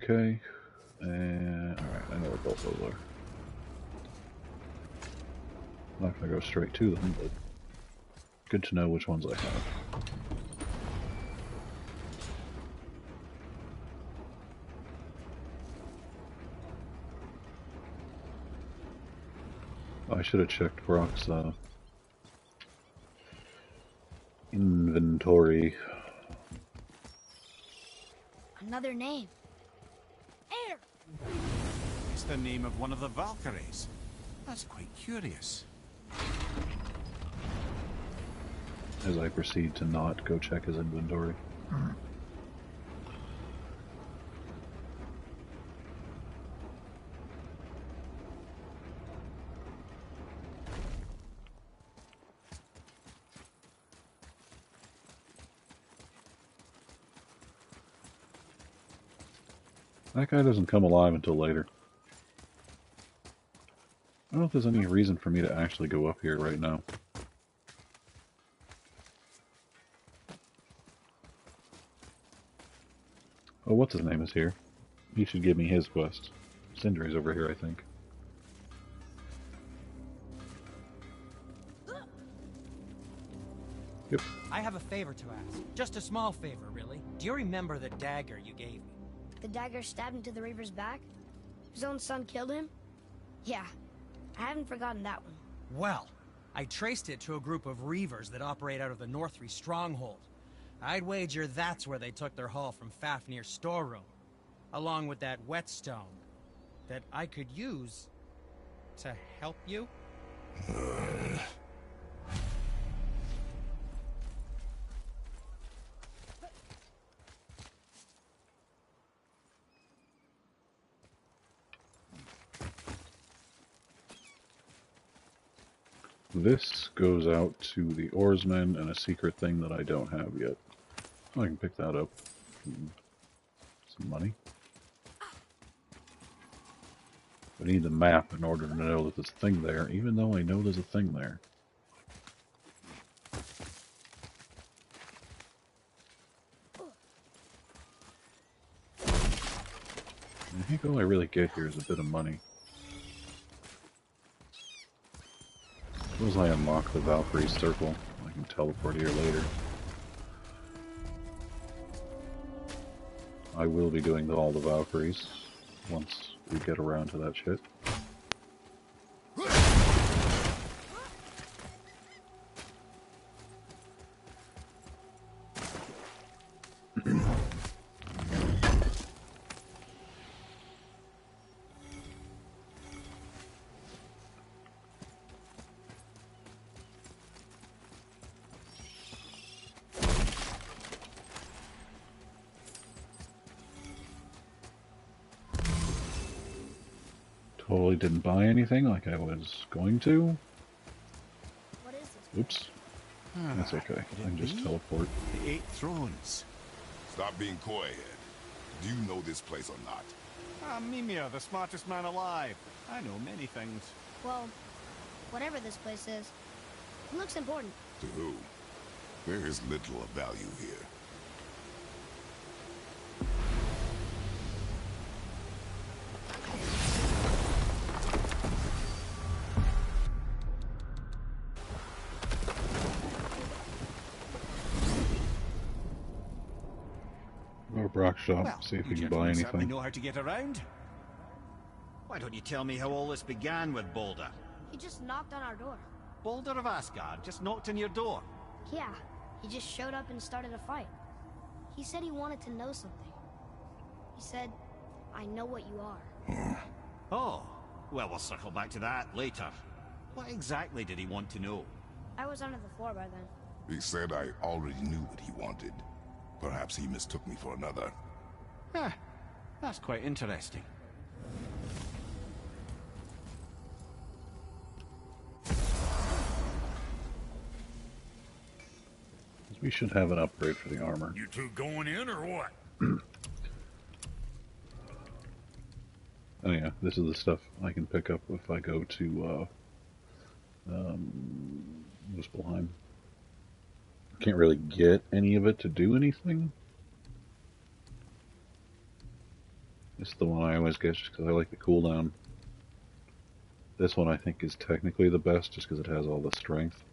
Okay. And alright, I know where both those are. I'm not gonna go straight to them, but good to know which ones I have. I should have checked Brock's inventory. Another name. Air! It's the name of one of the Valkyries. That's quite curious. As I proceed to not go check his inventory. That guy doesn't come alive until later. I don't know if there's any reason for me to actually go up here right now. Oh, what's his name is here. He should give me his quest. Sindri's over here, I think. Yep. I have a favor to ask. Just a small favor, really. Do you remember the dagger you gave me? The dagger stabbed into the Reaver's back? His own son killed him? Yeah, I haven't forgotten that one. Well, I traced it to a group of Reavers that operate out of the Northree stronghold. I'd wager that's where they took their haul from Fafnir's storeroom, along with that Whetstone that I could use to help you. This goes out to the oarsmen and a secret thing that I don't have yet. I can pick that up. Some money. I need the map in order to know that there's a thing there, even though I know there's a thing there. I think all I really get here is a bit of money. Suppose I unlock the Valkyrie circle. I can teleport here later. I will be doing all the Valkyries once we get around to that shit. Totally didn't buy anything like I was going to. What is this? Oops. That's okay. I can just teleport. The 8 thrones. Stop being coy, Ed. Do you know this place or not? Mimir, the smartest man alive. I know many things. Well, whatever this place is, it looks important. To who? There is little of value here. Or Brock shop, Well, see if we you can buy gentlemen certainly anything. know how to get around. Why don't you tell me how all this began with Boulder? He just knocked on our door. Boulder of Asgard just knocked on your door. Yeah, he just showed up and started a fight. He said he wanted to know something. He said, I know what you are. Oh, well, we'll circle back to that later. What exactly did he want to know? I was under the floor by then. He said I already knew what he wanted. Perhaps he mistook me for another. Huh, that's quite interesting. We should have an upgrade for the armor. You two going in or what? Oh yeah, this is the stuff I can pick up if I go to Muspelheim. Can't really get any of it to do anything. It's the one I always get just because I like the cooldown. This one I think is technically the best just because it has all the strength.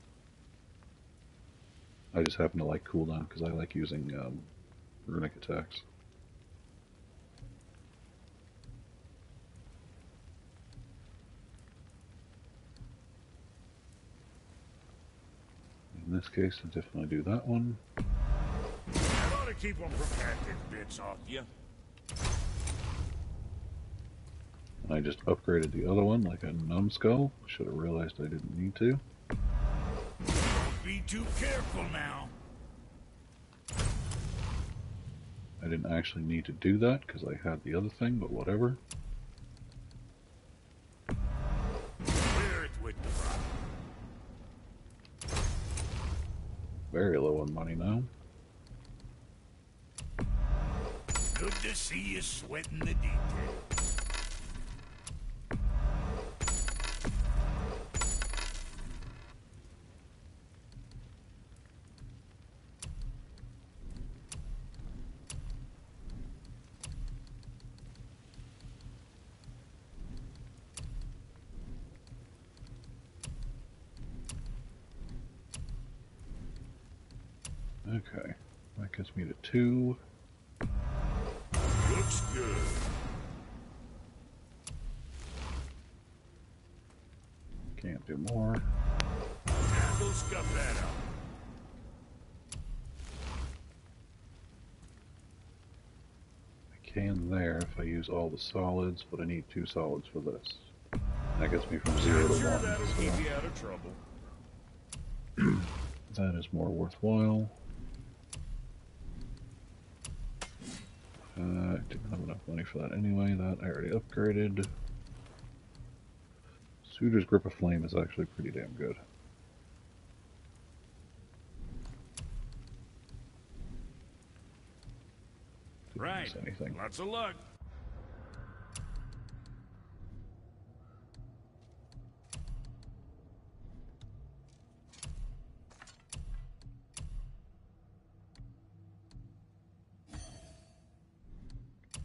I just happen to like cooldown because I like using runic attacks. In this case, I definitely do that one. I ought to keep them from catching bits off you. I just upgraded the other one like a numbskull. Should have realized I didn't need to. Don't be too careful now. I didn't actually need to do that because I had the other thing, but whatever. Clear it with the rock. Very low on money now. Good to see you sweating the details. Okay, that gets me to 2. Looks good. Can't do more. We'll scuff that up. I can there if I use all the solids, but I need 2 solids for this. That gets me from 0 to 1. That'll So keep you out of trouble. that is more worthwhile. I didn't have enough money for that anyway. That I already upgraded. Suitor's Grip of Flame is actually pretty damn good. Didn't Right. miss anything. Lots of luck.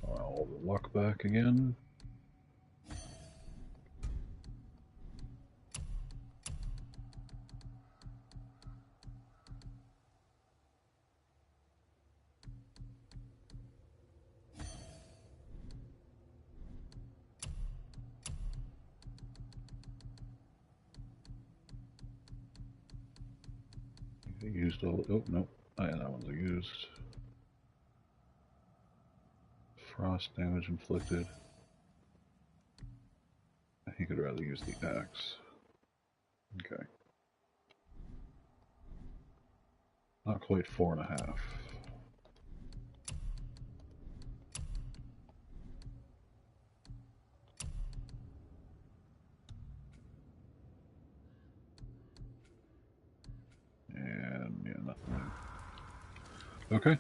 All the luck back again. I used all. Oh no, that one's used. Frost damage inflicted. I think I'd rather use the axe. Okay. Not quite 4.5. And yeah, nothing. Okay.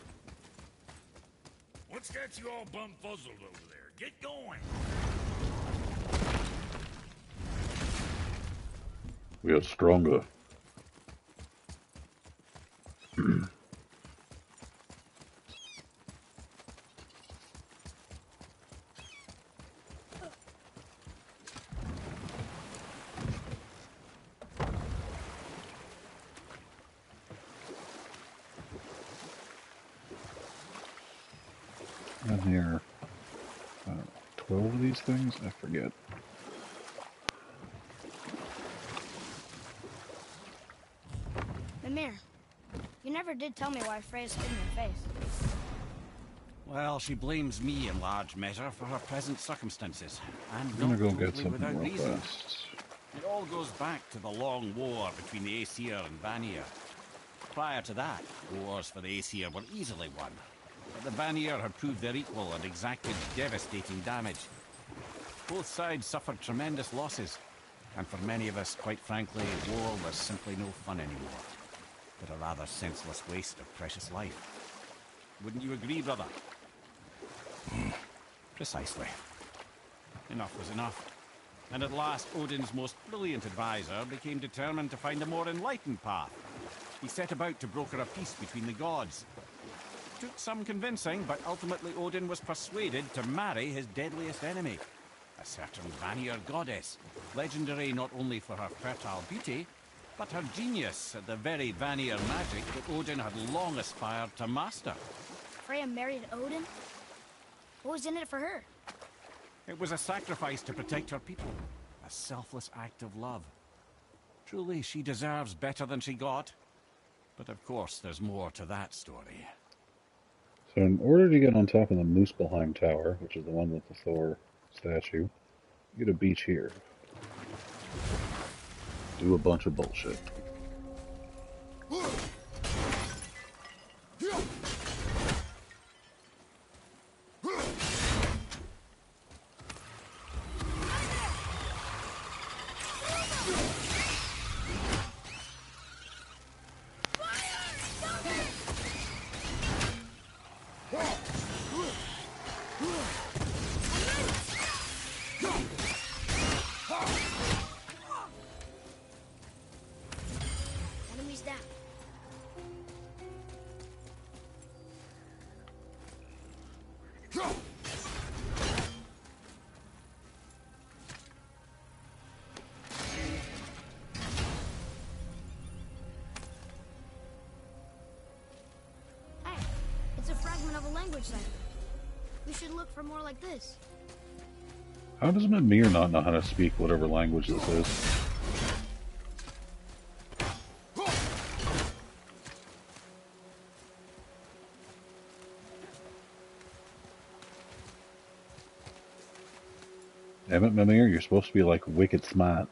What's got you all bum-fuzzled over there? Get going. We are stronger. And there are 12 of these things? I forget. Mimir, you never did tell me why Freya's hidden your face. Well, she blames me in large measure for her present circumstances, and I'm gonna not go totally get something without real reason. fast. It all goes back to the long war between the Aesir and Vanir. Prior to that, wars for the Aesir were easily won, but the Vanir had proved their equal and exacted devastating damage. Both sides suffered tremendous losses, and for many of us, quite frankly, war was simply no fun anymore, but a rather senseless waste of precious life. Wouldn't you agree, brother? Precisely. Enough was enough. And at last, Odin's most brilliant advisor became determined to find a more enlightened path. He set about to broker a peace between the gods. took some convincing, but ultimately Odin was persuaded to marry his deadliest enemy, a certain Vanir goddess, legendary not only for her fertile beauty, but her genius at the very Vanir magic that Odin had long aspired to master. Freya married Odin? What was in it for her? It was a sacrifice to protect her people, a selfless act of love. Truly, she deserves better than she got. But of course, there's more to that story. So in order to get on top of the Muspelheim Tower, which is the one with the Thor statue, you get a beach here. Do a bunch of bullshit. Enemies down. Hey, it's a fragment of a language cipher. We should look for more like this. How does Mimir not know how to speak whatever language this is? Damn it, Mimir, you're supposed to be like wicked smart.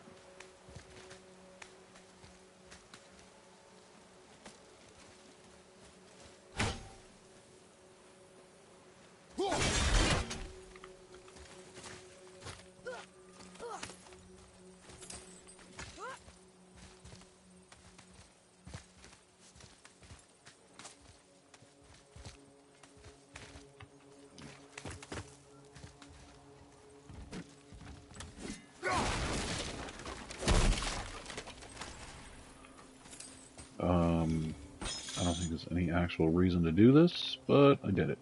I don't think there's any actual reason to do this, but I did it.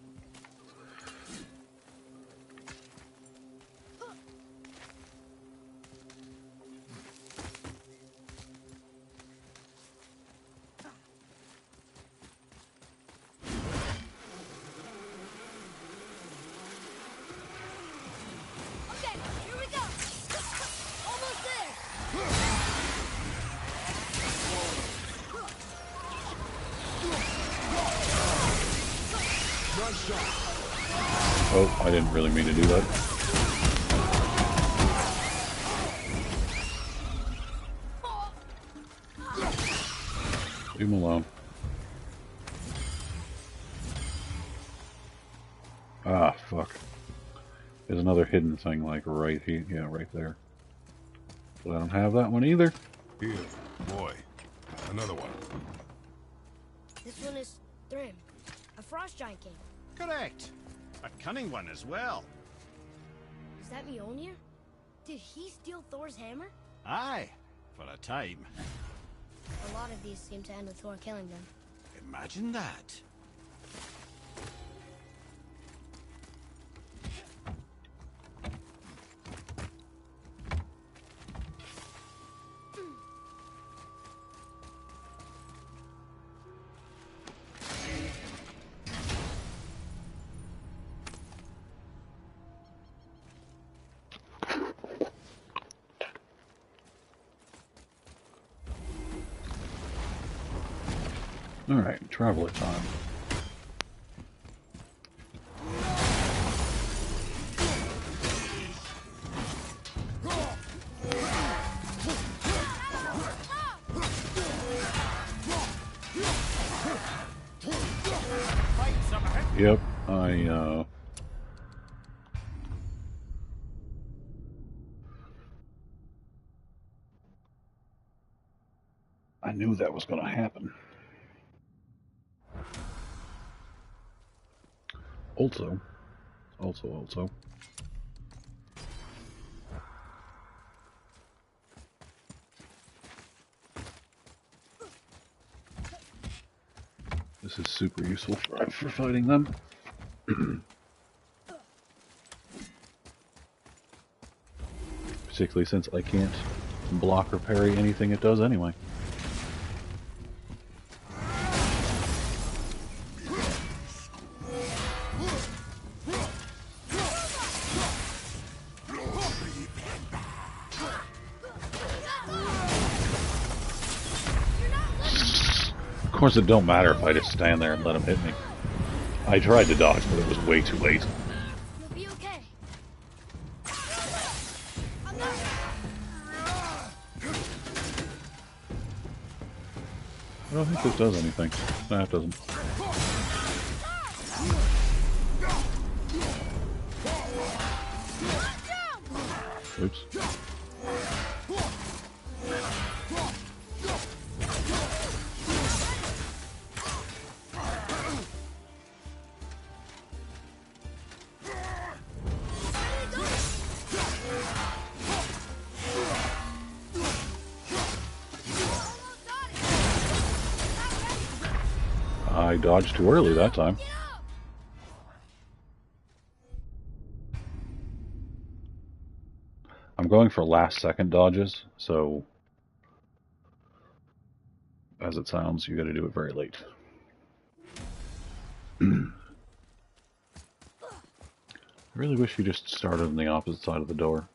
Okay, here we go. Almost there. Oh, I didn't really mean to do that. Leave him alone. Ah, fuck. There's another hidden thing, like, right here. Yeah, right there. But I don't have that one either. Here, boy. Another one. This one is Thrym, a frost giant king. Correct. A cunning one as well. Is that Mjolnir? Did he steal Thor's hammer? Aye, for a time. A lot of these seem to end with Thor killing them. Imagine that. Alright, traveler time. Yep, I knew that was going to happen. Also. This is super useful for fighting them. Particularly since I can't block or parry anything it does anyway. Of course it don't matter if I just stand there and let him hit me. I tried to dodge, but it was way too late. You'll be okay. I don't think this does anything. Nah, it doesn't. Oops. I dodged too early that time. I'm going for last second dodges, so as it sounds, you gotta do it very late. I really wish you just started on the opposite side of the door.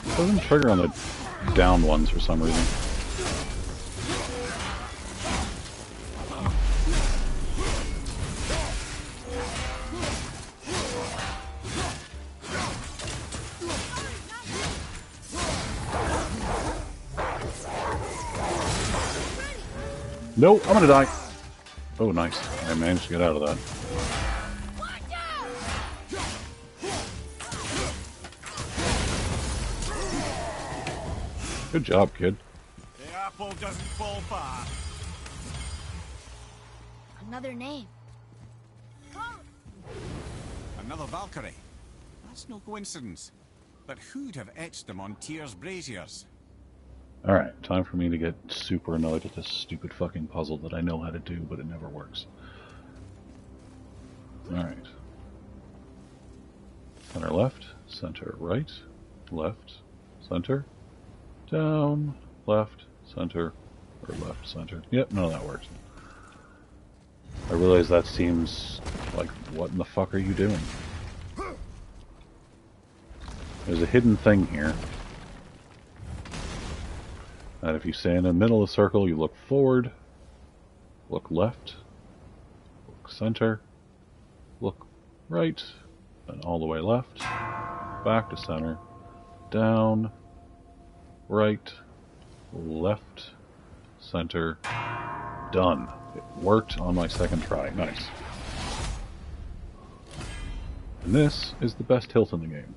It doesn't trigger on the down ones for some reason. Nope, I'm gonna die. Oh, nice. I managed to get out of that. Good job, kid. The apple doesn't fall far. Another name. Another Valkyrie. That's no coincidence. But who'd have etched them on Tyr's braziers? Alright, time for me to get super annoyed at this stupid fucking puzzle that I know how to do, but it never works. Alright. Center left, center right, left, center, down, left, center, or left, center. Yep, none of that works. I realize that seems like, what in the fuck are you doing? There's a hidden thing here. And if you stand in the middle of the circle, you look forward, look left, look center, look right, and all the way left, back to center, down, right, left, center, done. It worked on my second try. Nice. And this is the best hilt in the game.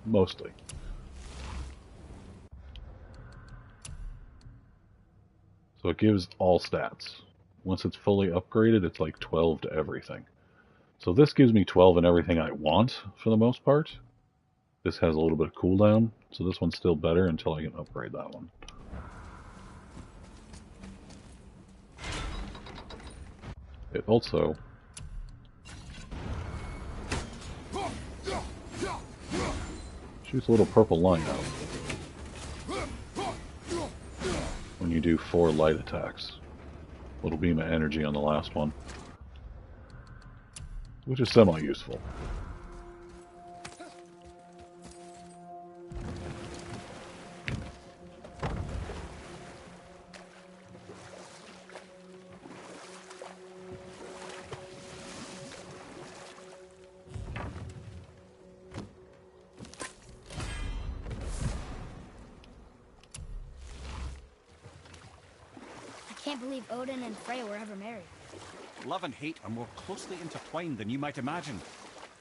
Mostly. So it gives all stats. Once it's fully upgraded, it's like 12 to everything. So this gives me 12 in everything I want, for the most part. This has a little bit of cooldown, so this one's still better until I can upgrade that one. It also shoots a little purple line out when you do 4 light attacks. Little beam of energy on the last one, which is semi-useful. can't believe Odin and Freya were ever married. Love and hate are more closely intertwined than you might imagine.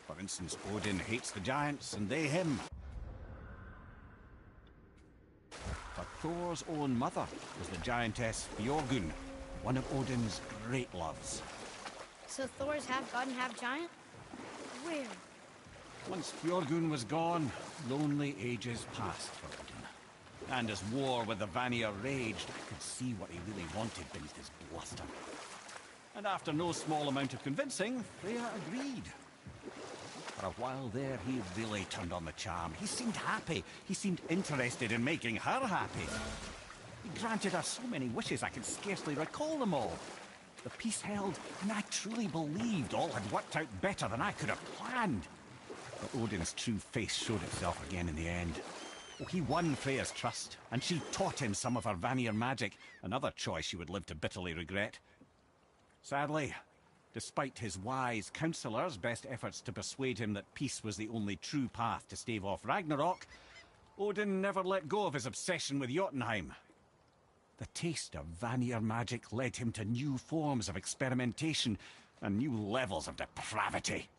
For instance, Odin hates the giants and they him. But Thor's own mother was the giantess Björgun, one of Odin's great loves. So Thor's half god and half giant? Weird. Once Björgun was gone, lonely ages passed for Odin. And as war with the Vanir raged, I could see what he really wanted beneath his bluster. And after no small amount of convincing, Freya agreed. For a while there, he really turned on the charm. He seemed happy. He seemed interested in making her happy. He granted her so many wishes I could scarcely recall them all. The peace held, and I truly believed all had worked out better than I could have planned. But Odin's true face showed itself again in the end. Oh, he won Freya's trust, and she taught him some of her Vanir magic, another choice he would live to bitterly regret. Sadly, despite his wise counselors' best efforts to persuade him that peace was the only true path to stave off Ragnarok, Odin never let go of his obsession with Jotunheim. The taste of Vanir magic led him to new forms of experimentation and new levels of depravity.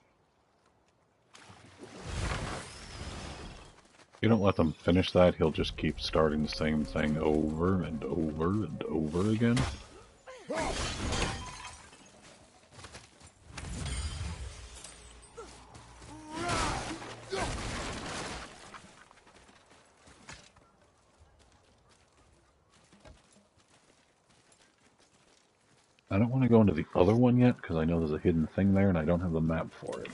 You don't let them finish that, he'll just keep starting the same thing over and over and over again. I don't want to go into the other one yet, because I know there's a hidden thing there and I don't have the map for it.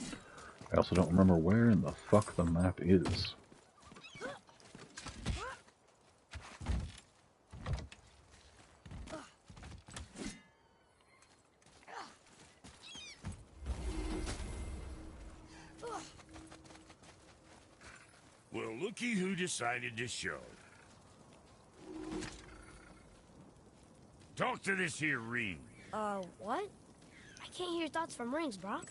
I also don't remember where in the fuck the map is. Well, looky who decided to show. Talk to this here ring. What? I can't hear thoughts from rings, Brock.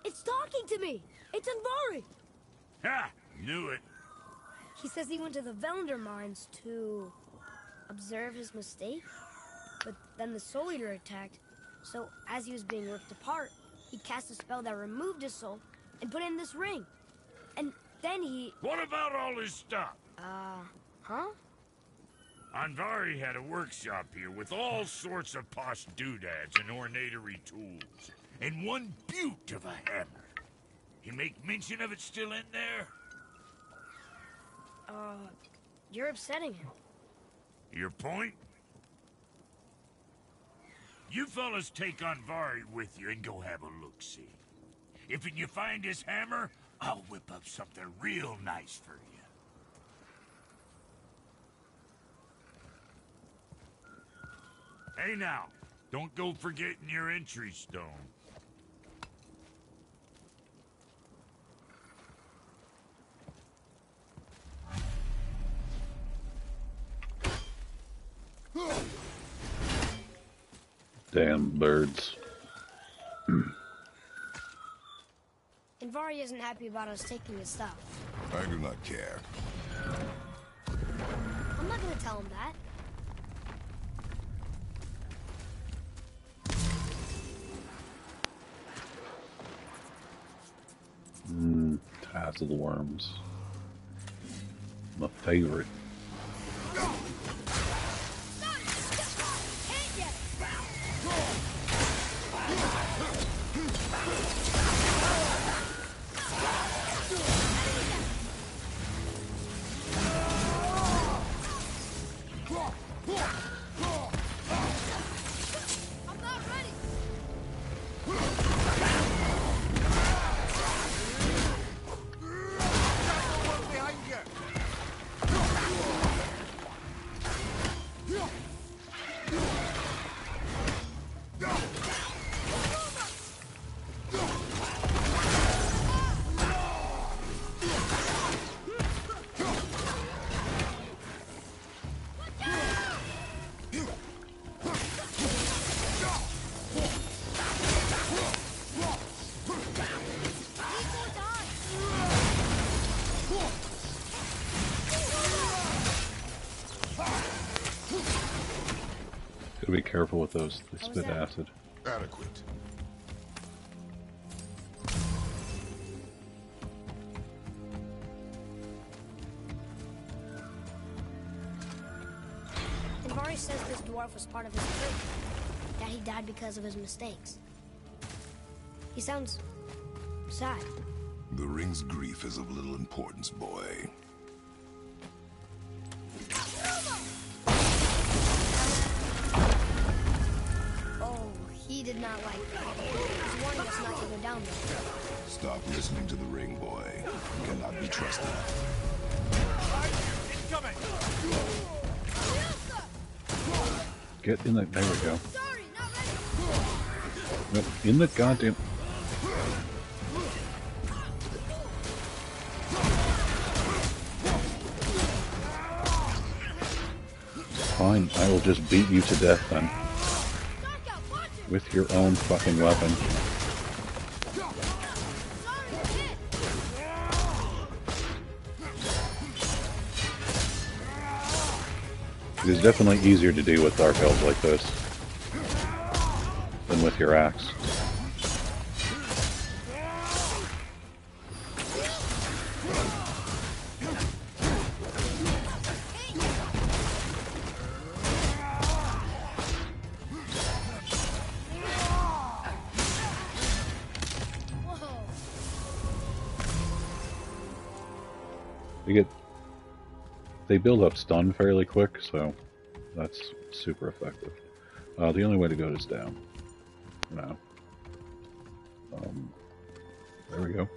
It's talking to me! It's Andvari! Ha! Knew it. He says he went to the Velnder mines to observe his mistake, but then the Soul Eater attacked, so as he was being ripped apart, he cast a spell that removed his soul and put it in this ring. And then he... What about all his stuff? Huh? Andvari had a workshop here with all sorts of posh doodads and ornatory tools, and one beaut of a hammer. You make mention of it still in there? You're upsetting him. Your point? You fellas take Andvari with you and go have a look-see. If you find his hammer, I'll whip up something real nice for you. Hey now, don't go forgetting your entry stone. Damn birds. Andvari isn't happy about us taking his stuff. I do not care. I'm not gonna tell him that. Tassel worms. My favorite. Gotta be careful with those. They spit acid. Adequate. Anvari says this dwarf was part of his crew. That he died because of his mistakes. He sounds sad. The ring's grief is of little importance, boy. Oh, he did not like that. He's warning us not to go down there. Stop listening to the ring, boy. You cannot be trusted. Incoming! Get in the... There we go. Nope, in the goddamn... Fine, I will just beat you to death then. With your own fucking weapon. It is definitely easier to deal with dark elves like this than with your axe. They build up stun fairly quick, so that's super effective. The only way to go is down. For now. There we go.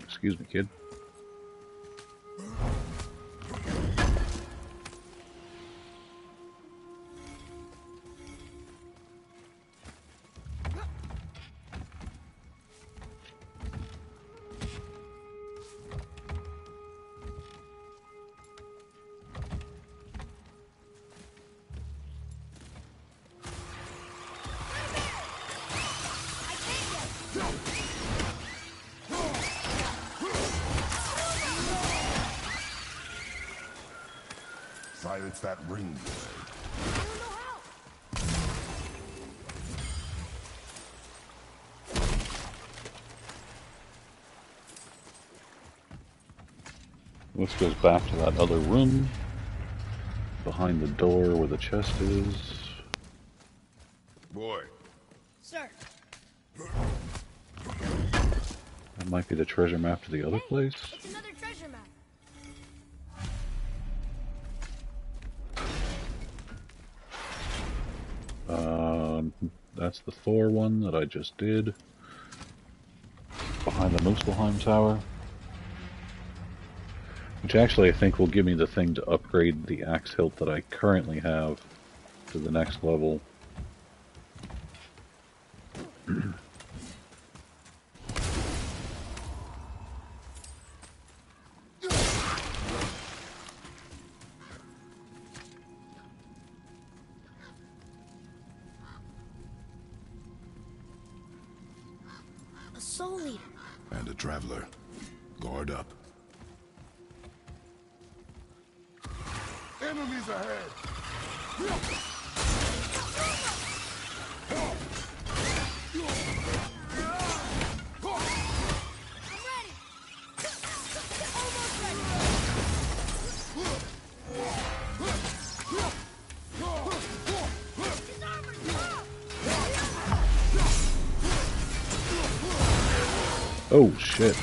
Excuse me, kid. Silence that ring, boy. This goes back to that other room. Behind the door where the chest is. Boy. Sir. That might be the treasure map to the other place. It's another treasure map. That's the Thor one that I just did. Behind the Muspelheim Tower. Which actually I think will give me the thing to upgrade the axe hilt that I currently have to the next level. A soul eater. And a traveler. Guard up. Enemies ahead! Oh shit.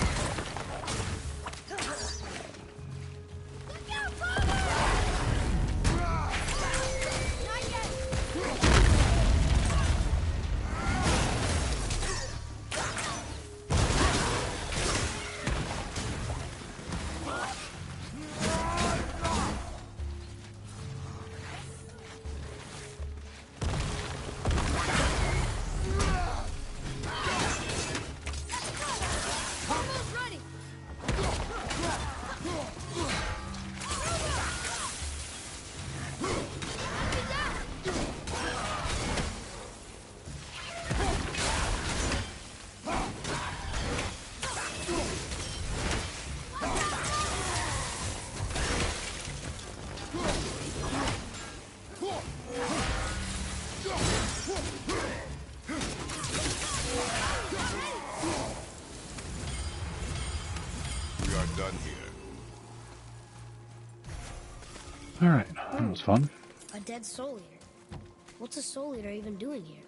Alright, that was fun. A dead soul eater. What's a soul eater even doing here?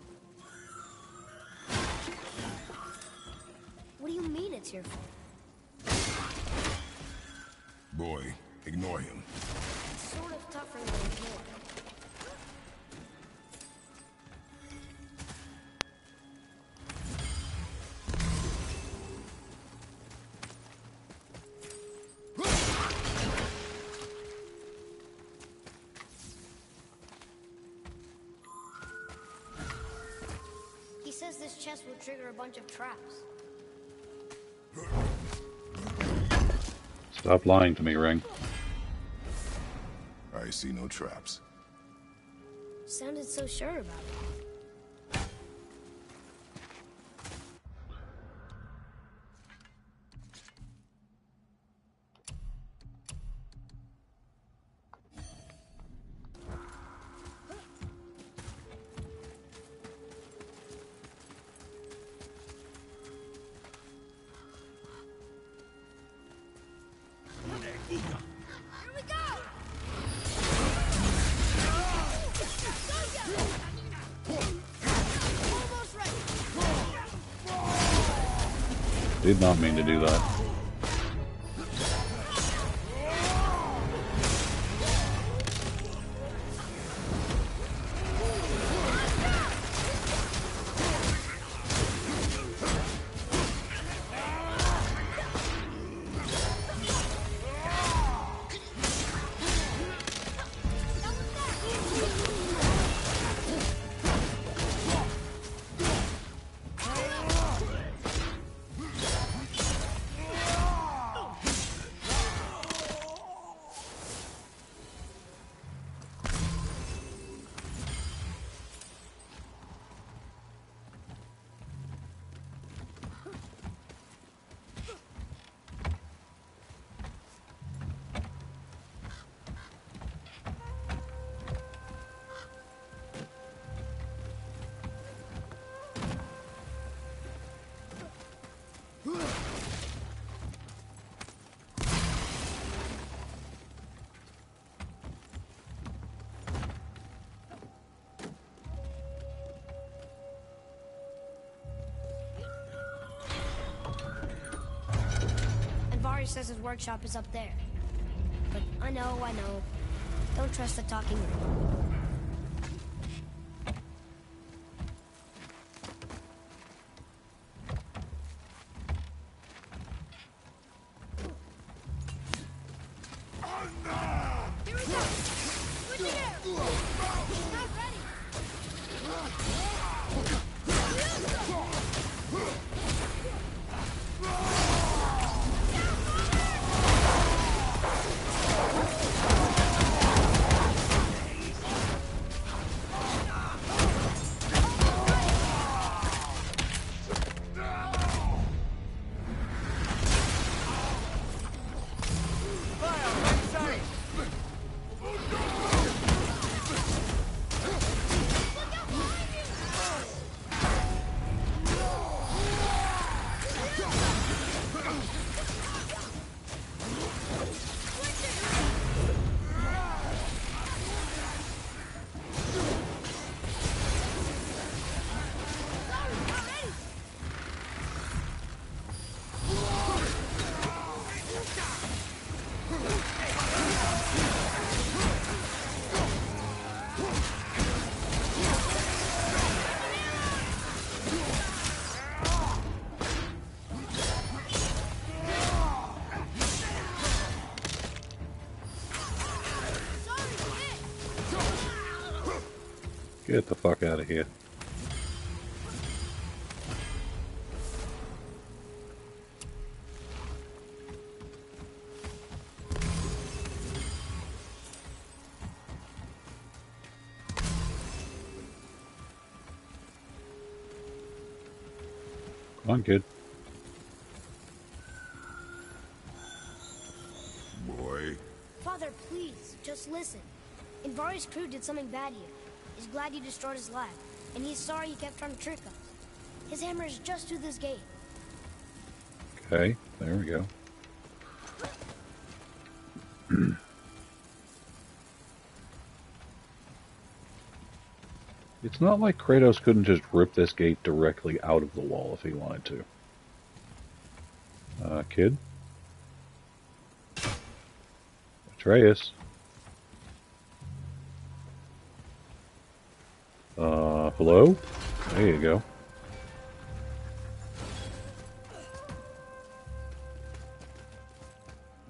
What do you mean it's your fault? Boy, ignore him. It's sort of tougher than before. He says this chest will trigger a bunch of traps. Stop lying to me, Ring. I see no traps. Sounded so sure about it. Did not mean to do that. Says his workshop is up there. But I know. Don't trust the talking ring. Get the fuck out of here. Come on, kid. Boy. Father, please, just listen. Invari's crew did something bad here. He's glad you destroyed his lab, and he's sorry you kept trying to trick us. His hammer is just through this gate. Okay, there we go. It's not like Kratos couldn't just rip this gate directly out of the wall if he wanted to. Kid? Atreus? Hello? There you go.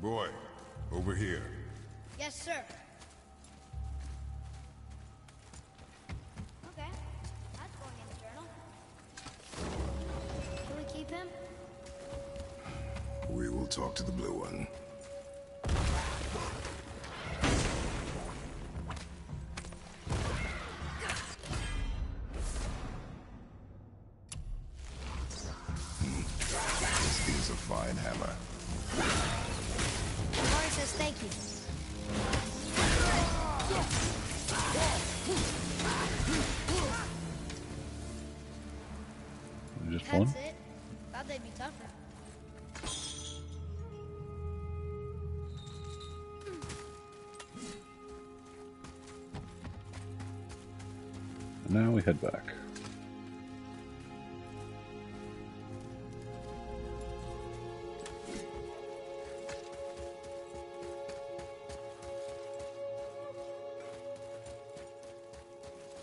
Boy, over here. Yes, sir. Okay, that's going in the journal. Can we keep him? We will talk to the blue one. This is a fine hammer. Gloria says thank you. Just That's one? it. Thought they'd be tougher. And now we head back.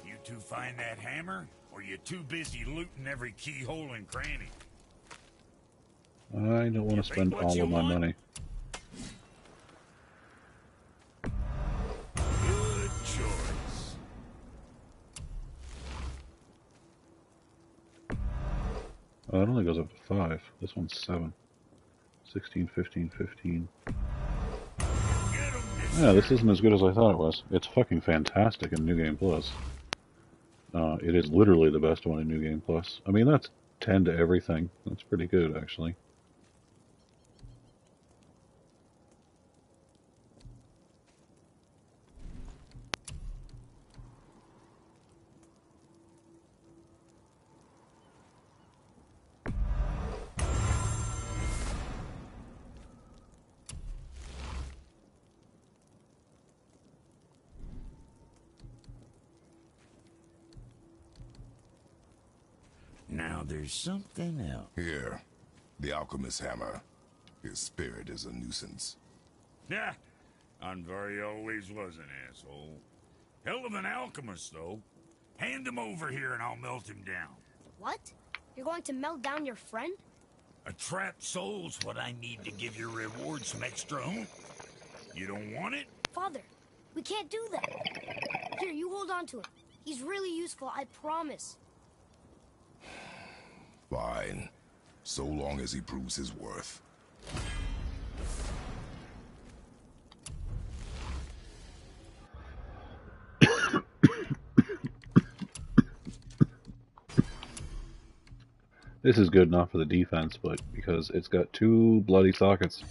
You two find that hammer, or you too busy looting every keyhole and cranny? I don't want to spend all of my money. Good choice. Oh, it only goes up to 5. This one's 7. 16, 15, 15. Yeah, this isn't as good as I thought it was. It's fucking fantastic in New Game Plus. It is literally the best one in New Game Plus. I mean, that's 10 to everything. That's pretty good, actually. Now there's something else. Here, the Alchemist Hammer. His spirit is a nuisance. Yeah, Anvari always was an asshole. Hell of an alchemist, though. Hand him over here and I'll melt him down. What? You're going to melt down your friend? A trapped soul's what I need to give your reward some extra oomph. You don't want it? Father, we can't do that. Here, you hold on to him. He's really useful, I promise. Fine. So long as he proves his worth. This is good enough for the defense, but because it's got 2 bloody sockets.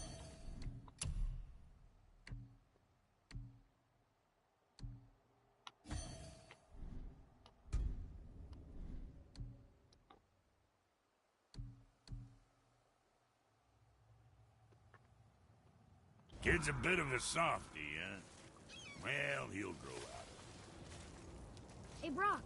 Kid's a bit of a softie, huh? Well, he'll grow out. Hey, Brock.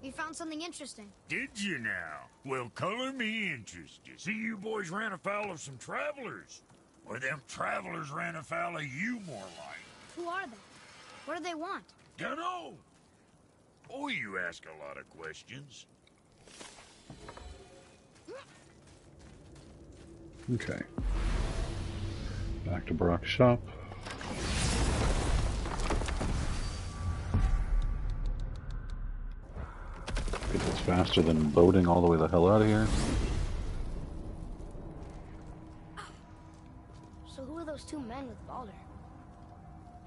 We found something interesting. Did you now? Well, color me interested. See, you boys ran afoul of some travelers. Or them travelers ran afoul of you, more like. Who are they? What do they want? Dunno. Boy, you ask a lot of questions. Okay. Back to Brock's shop. If it's faster than boating all the way the hell out of here. So who are those 2 men with Baldur?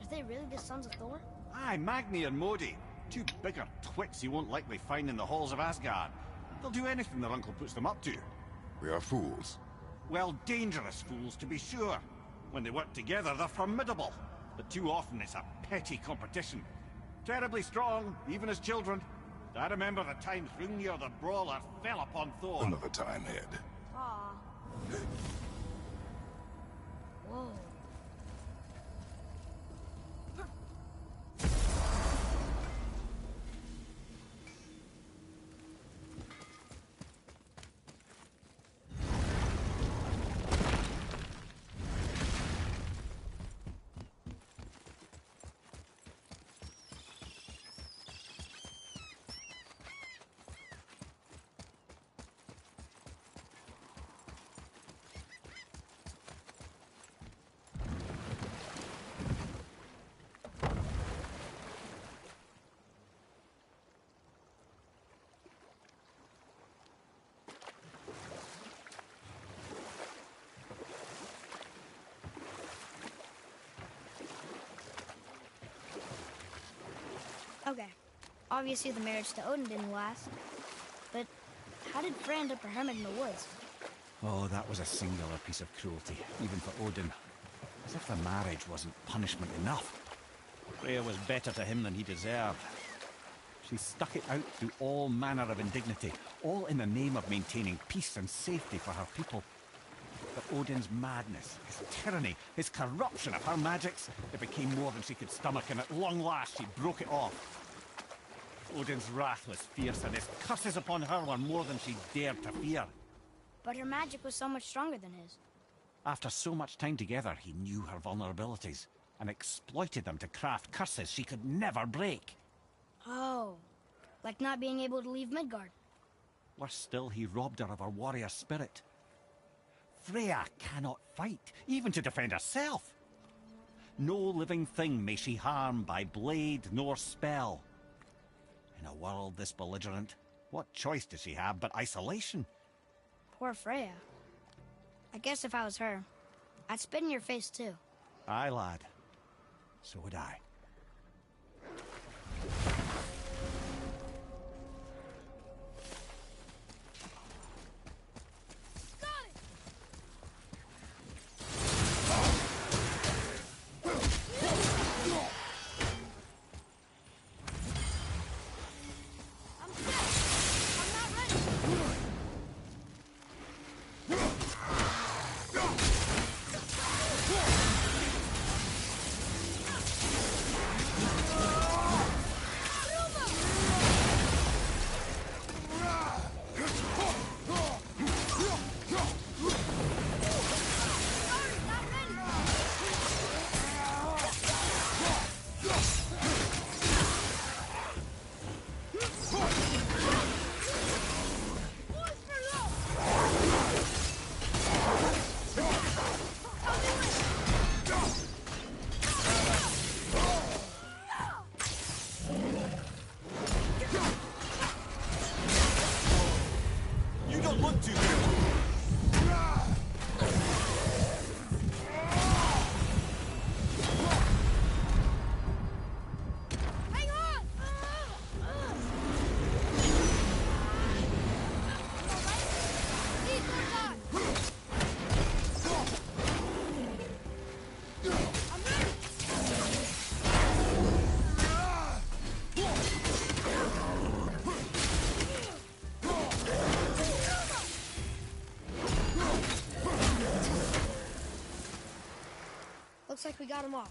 Are they really the sons of Thor? Aye, Magni and Modi. 2 bigger twits you won't likely find in the halls of Asgard. They'll do anything their uncle puts them up to. We are fools. Well, dangerous fools, to be sure. When they work together, they're formidable. But too often it's a petty competition. Terribly strong, even as children. I remember the time Hrungnir the Brawler fell upon Thor. Another time, Head. Aw. Whoa. Okay. Obviously the marriage to Odin didn't last. But how did Frey end up a hermit in the woods? Oh, that was a singular piece of cruelty, even for Odin. As if the marriage wasn't punishment enough. Freya was better to him than he deserved. She stuck it out through all manner of indignity, all in the name of maintaining peace and safety for her people. But Odin's madness, his tyranny, his corruption of her magics, it became more than she could stomach, and at long last she broke it off. Odin's wrath was fierce, and his curses upon her were more than she dared to fear. But her magic was so much stronger than his. After so much time together, he knew her vulnerabilities, and exploited them to craft curses she could never break. Oh, like not being able to leave Midgard. Worse still, he robbed her of her warrior spirit. Freya cannot fight, even to defend herself. No living thing may she harm by blade nor spell. In a world this belligerent, what choice does she have but isolation? Poor Freya. I guess if I was her, I'd spit in your face too. Aye, lad. So would I. Looks like we got him all.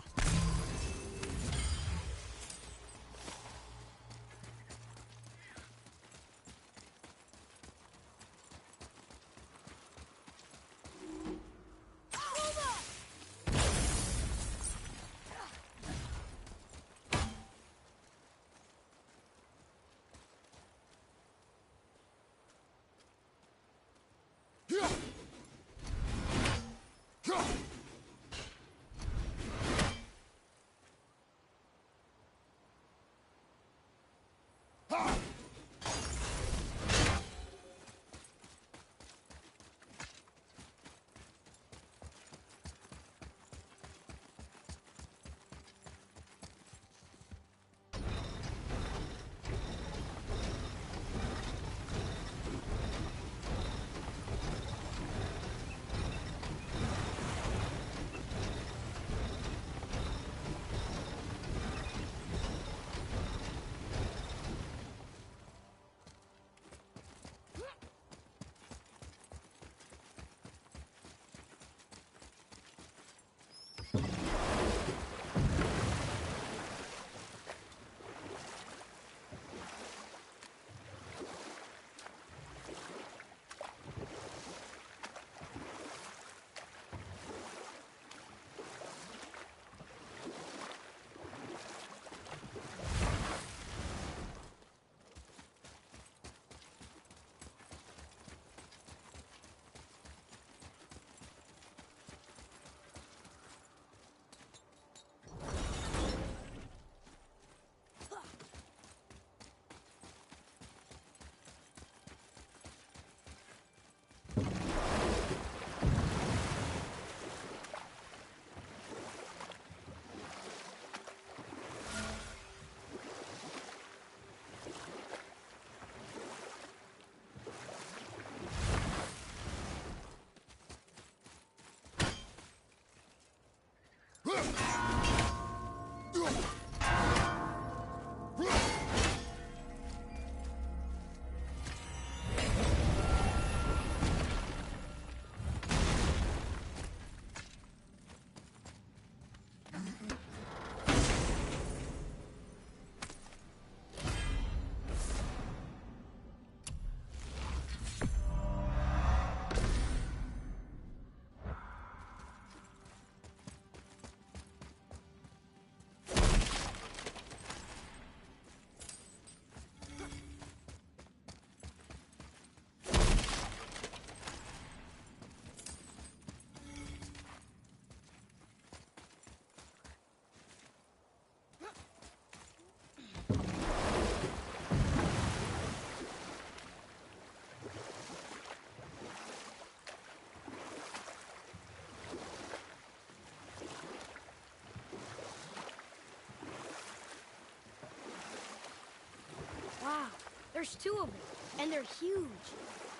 There's 2 of them, and they're huge.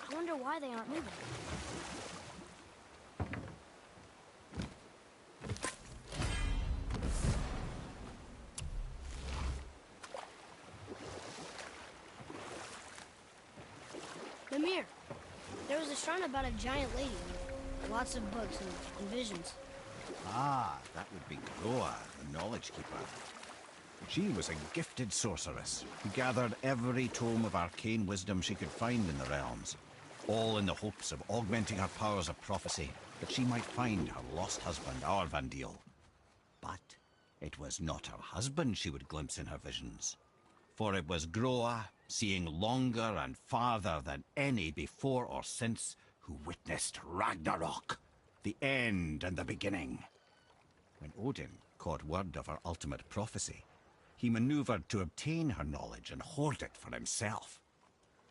I wonder why they aren't moving. Mimir, there was a shrine about a giant lady. Lots of books and visions. Ah, that would be Gloria, the Knowledge Keeper. She was a gifted sorceress who gathered every tome of arcane wisdom she could find in the realms, all in the hopes of augmenting her powers of prophecy, that she might find her lost husband, Arvandil. But it was not her husband she would glimpse in her visions, for it was Groa, seeing longer and farther than any before or since, who witnessed Ragnarok, the end and the beginning. When Odin caught word of her ultimate prophecy, he maneuvered to obtain her knowledge and hoard it for himself.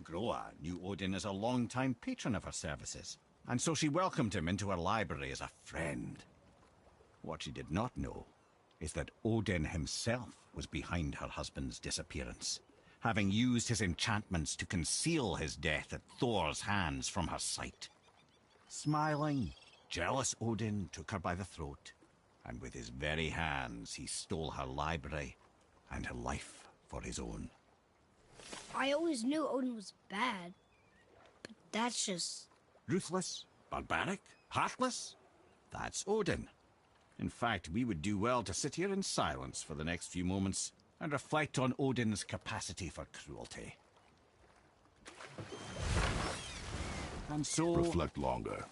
Groa knew Odin as a long-time patron of her services, and so she welcomed him into her library as a friend. What she did not know is that Odin himself was behind her husband's disappearance, having used his enchantments to conceal his death at Thor's hands from her sight. Smiling, jealous Odin took her by the throat, and with his very hands he stole her library and her life for his own. I always knew Odin was bad, but that's just... Ruthless, barbaric, heartless? That's Odin. In fact, we would do well to sit here in silence for the next few moments and reflect on Odin's capacity for cruelty. And so... Reflect longer.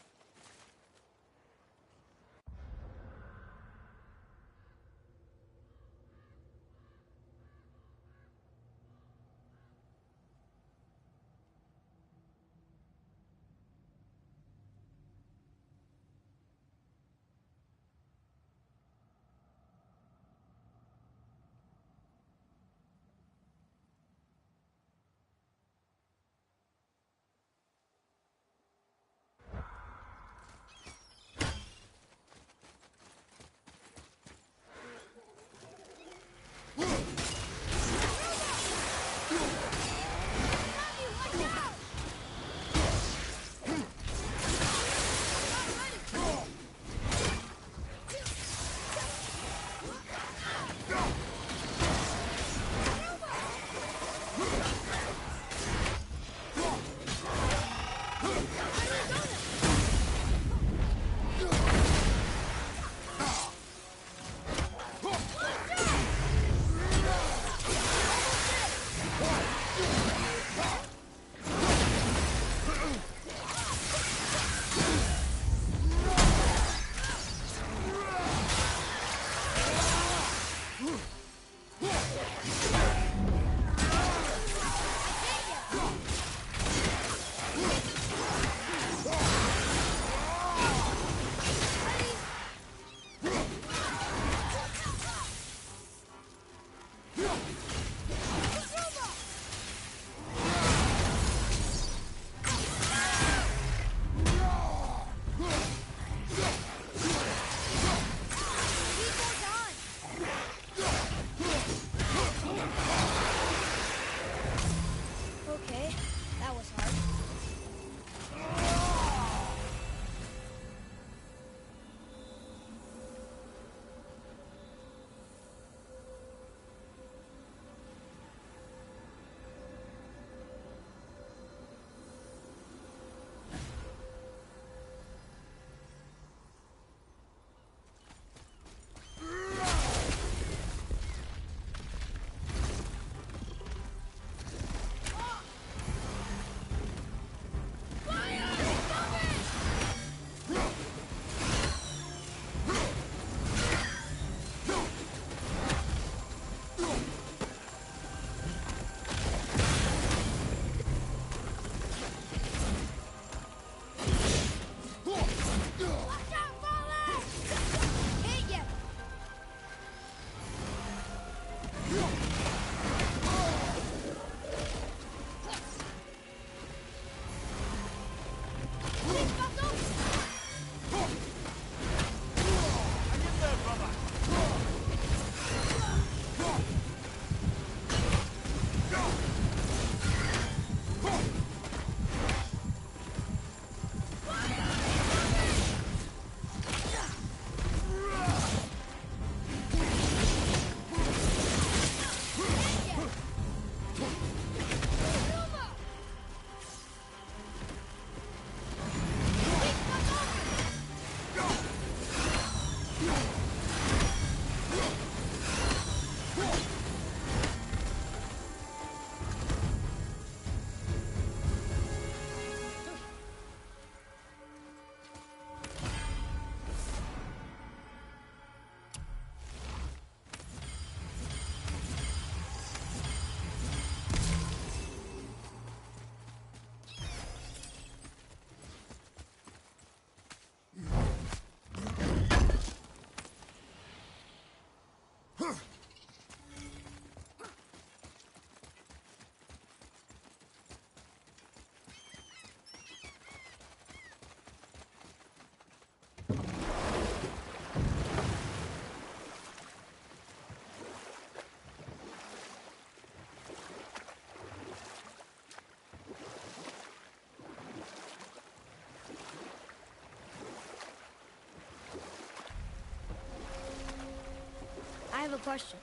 question.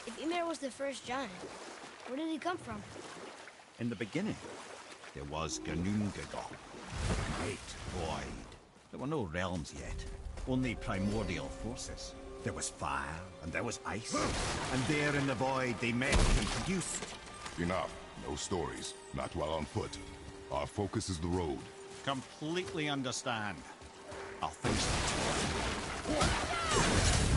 If Ymir was the first giant, where did he come from? In the beginning, there was GMGOW, the Great Void. There were no realms yet, only primordial forces. There was fire, and there was ice, and there in the void they met and produced. Enough. No stories. Not while on foot. Our focus is the road. Completely understand. I'll finish the tour.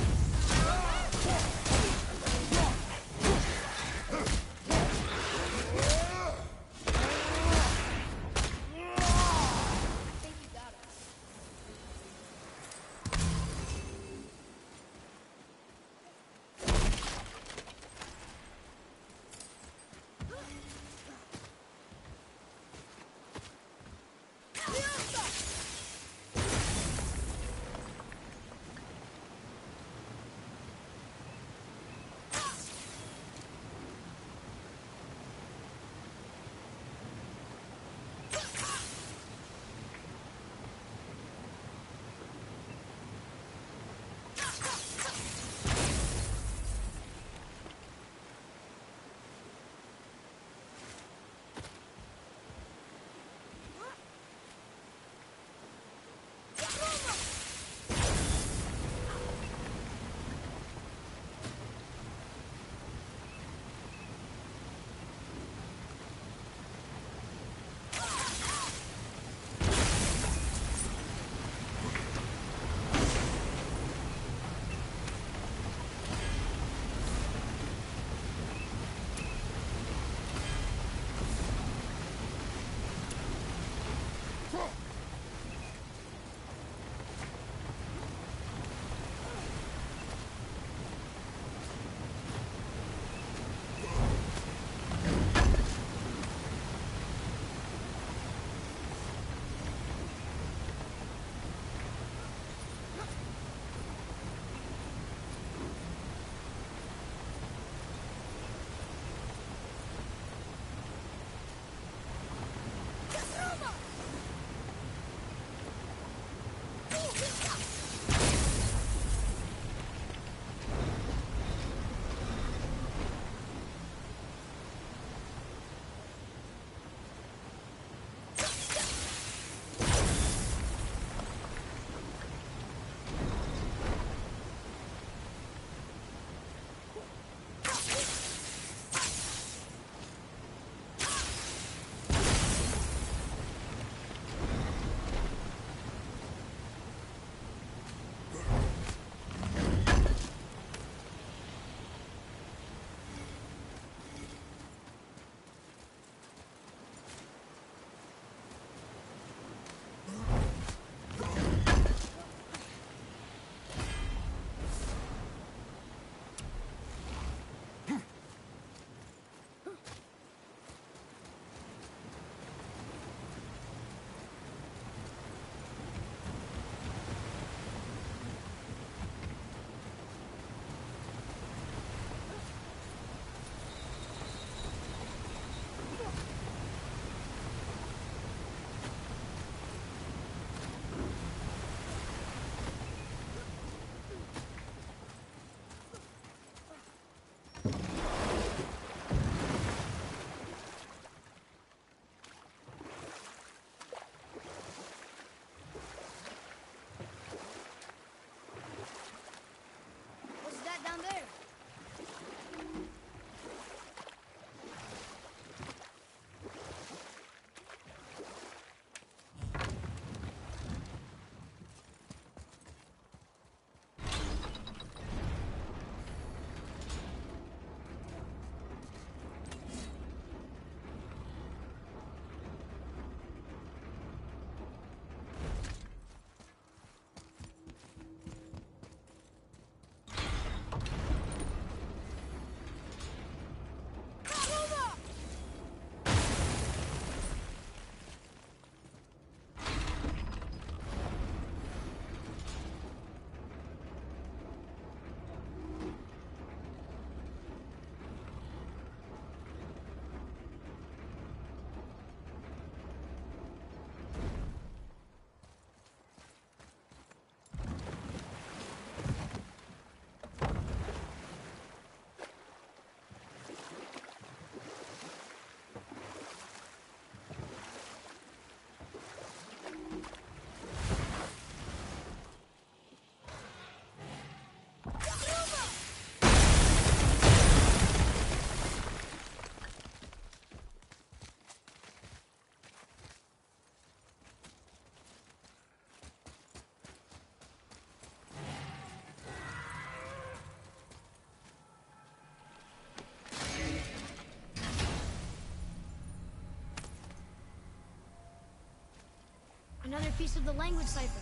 Another piece of the language cipher.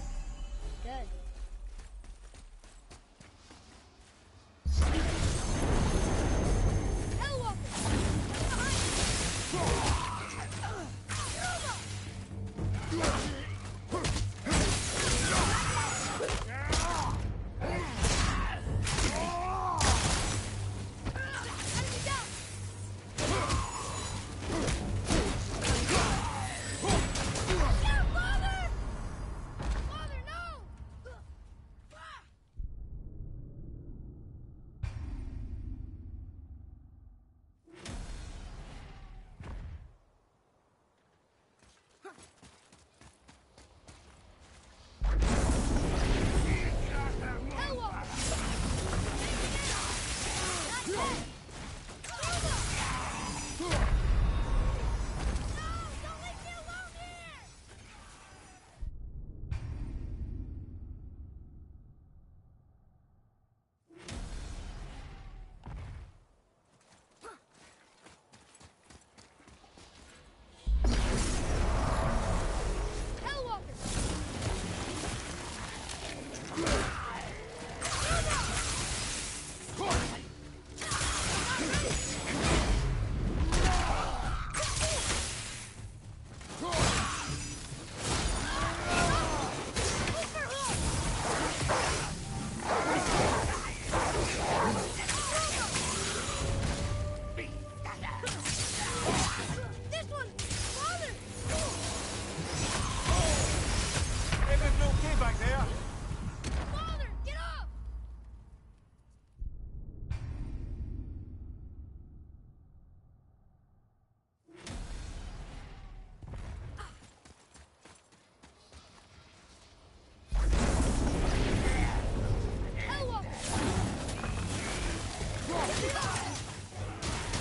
Good.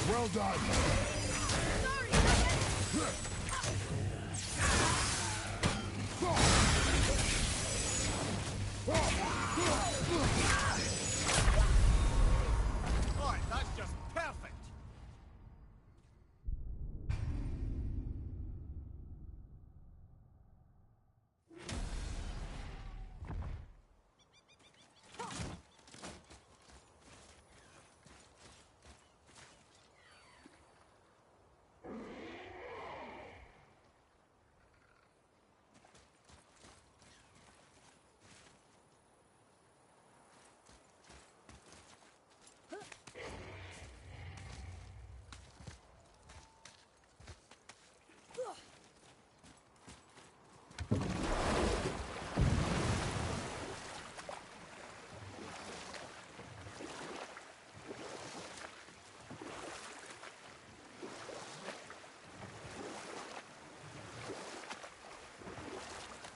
Well done. Right, that's just perfect.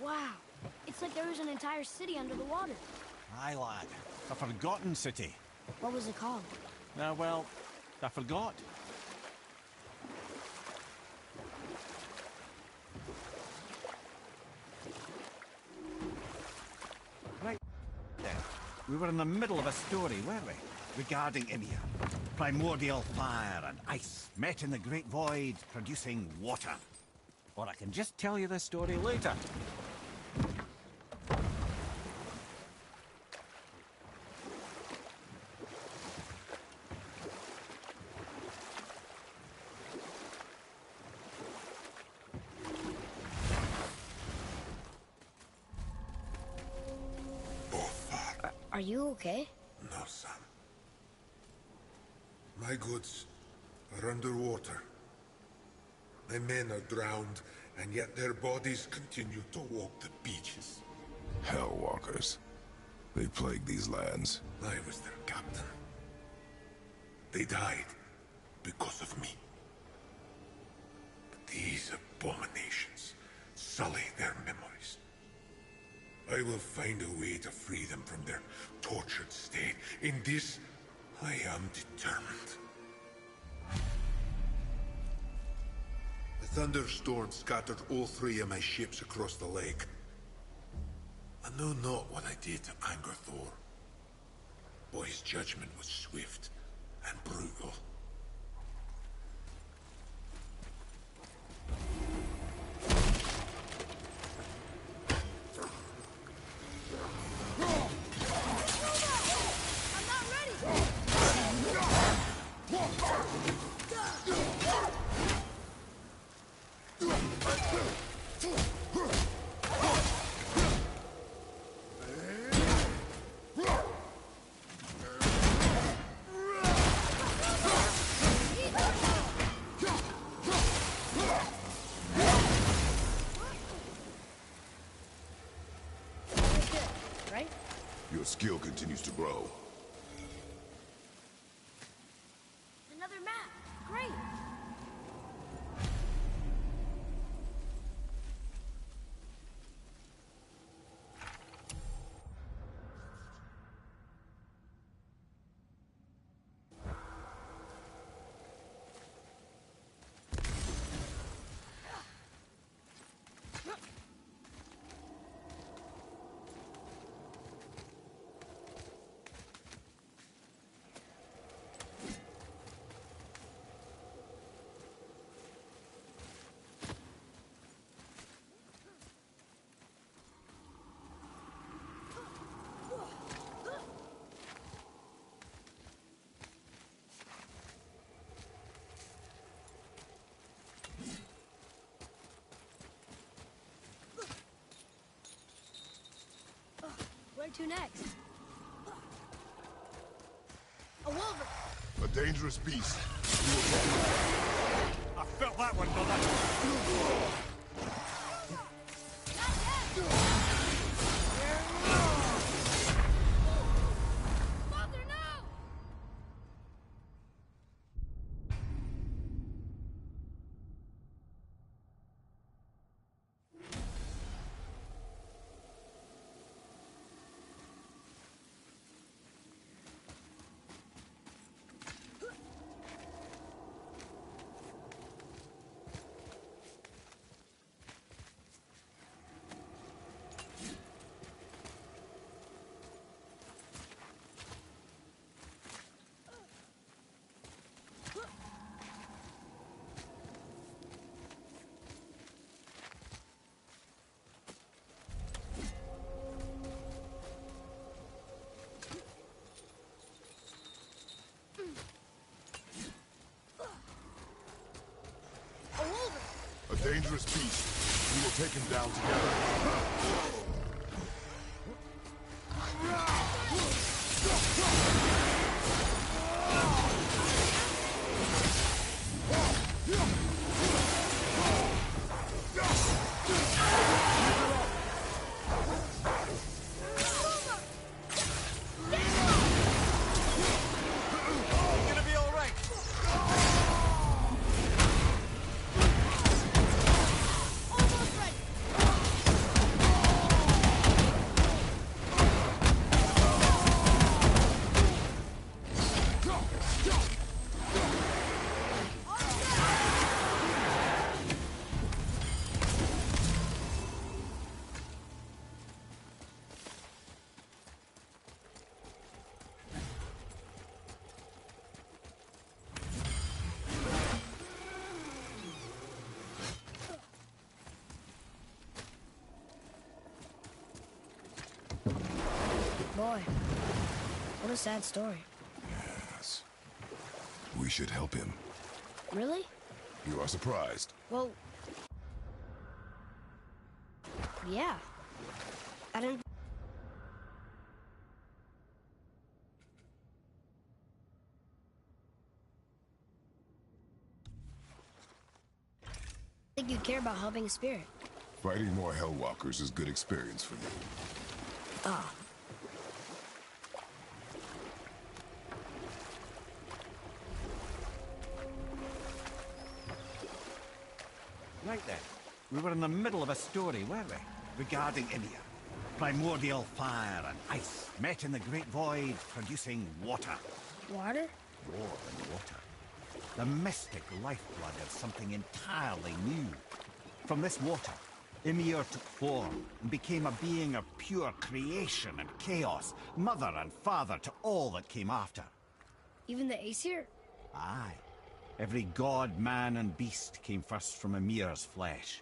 Wow. It's like there was an entire city under the water. Aye, lad. A forgotten city. What was it called? Well, I forgot. Right then. We were in the middle of a story, weren't we? Regarding Ymir. Primordial fire and ice met in the great void, producing water. Or I can just tell you the story later. Are you okay? No, son. My goods are underwater. My men are drowned, and yet their bodies continue to walk the beaches. Hellwalkers. They plague these lands. I was their captain. They died because of me. But these abominations sully their memories. I will find a way to free them from their tortured state. In this, I am determined. A thunderstorm scattered all 3 of my ships across the lake. I know not what I did to anger Thor. But his judgment was swift and brutal. Your skill continues to grow. Another map. Great. Where to next? A wolverine! A dangerous beast. I felt that one, brother. Mother, no! A dangerous beast. We will take him down together. Boy, what a sad story. Yes. We should help him. Really? You are surprised. Well... yeah. I didn't... think you'd care about helping a spirit. Fighting more Hellwalkers is good experience for me. Ah. Right then. We were in the middle of a story, weren't we? Regarding Ymir. Primordial fire and ice met in the Great Void, producing water. Water? More than water. The mystic lifeblood of something entirely new. From this water, Ymir took form and became a being of pure creation and chaos, mother and father to all that came after. Even the Aesir? Aye. Every god, man, and beast came first from Ymir's flesh.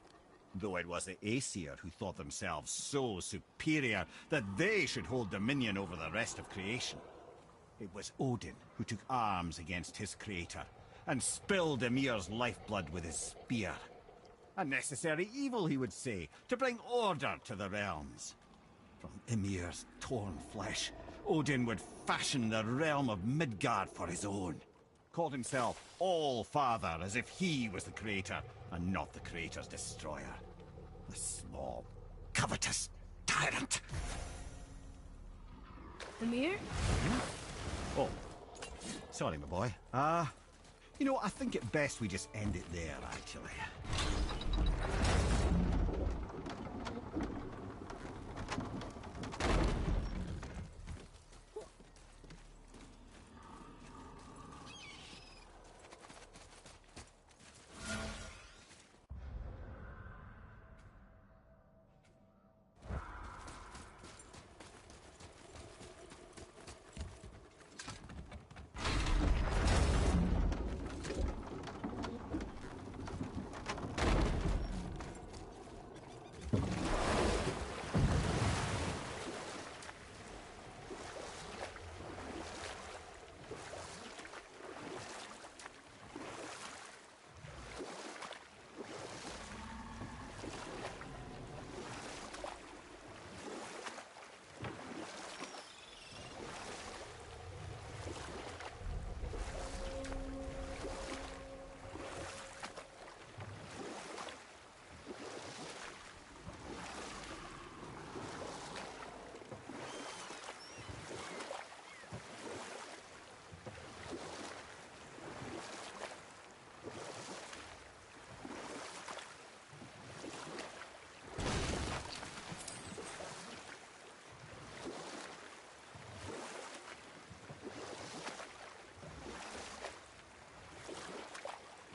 Though it was the Aesir who thought themselves so superior that they should hold dominion over the rest of creation. It was Odin who took arms against his creator and spilled Ymir's lifeblood with his spear. A necessary evil, he would say, to bring order to the realms. From Ymir's torn flesh, Odin would fashion the realm of Midgard for his own. Called himself All-Father, as if he was the creator, and not the creator's destroyer. The small, covetous tyrant. The mirror? Oh. Sorry, my boy. You know, I think it best we just end it there, actually.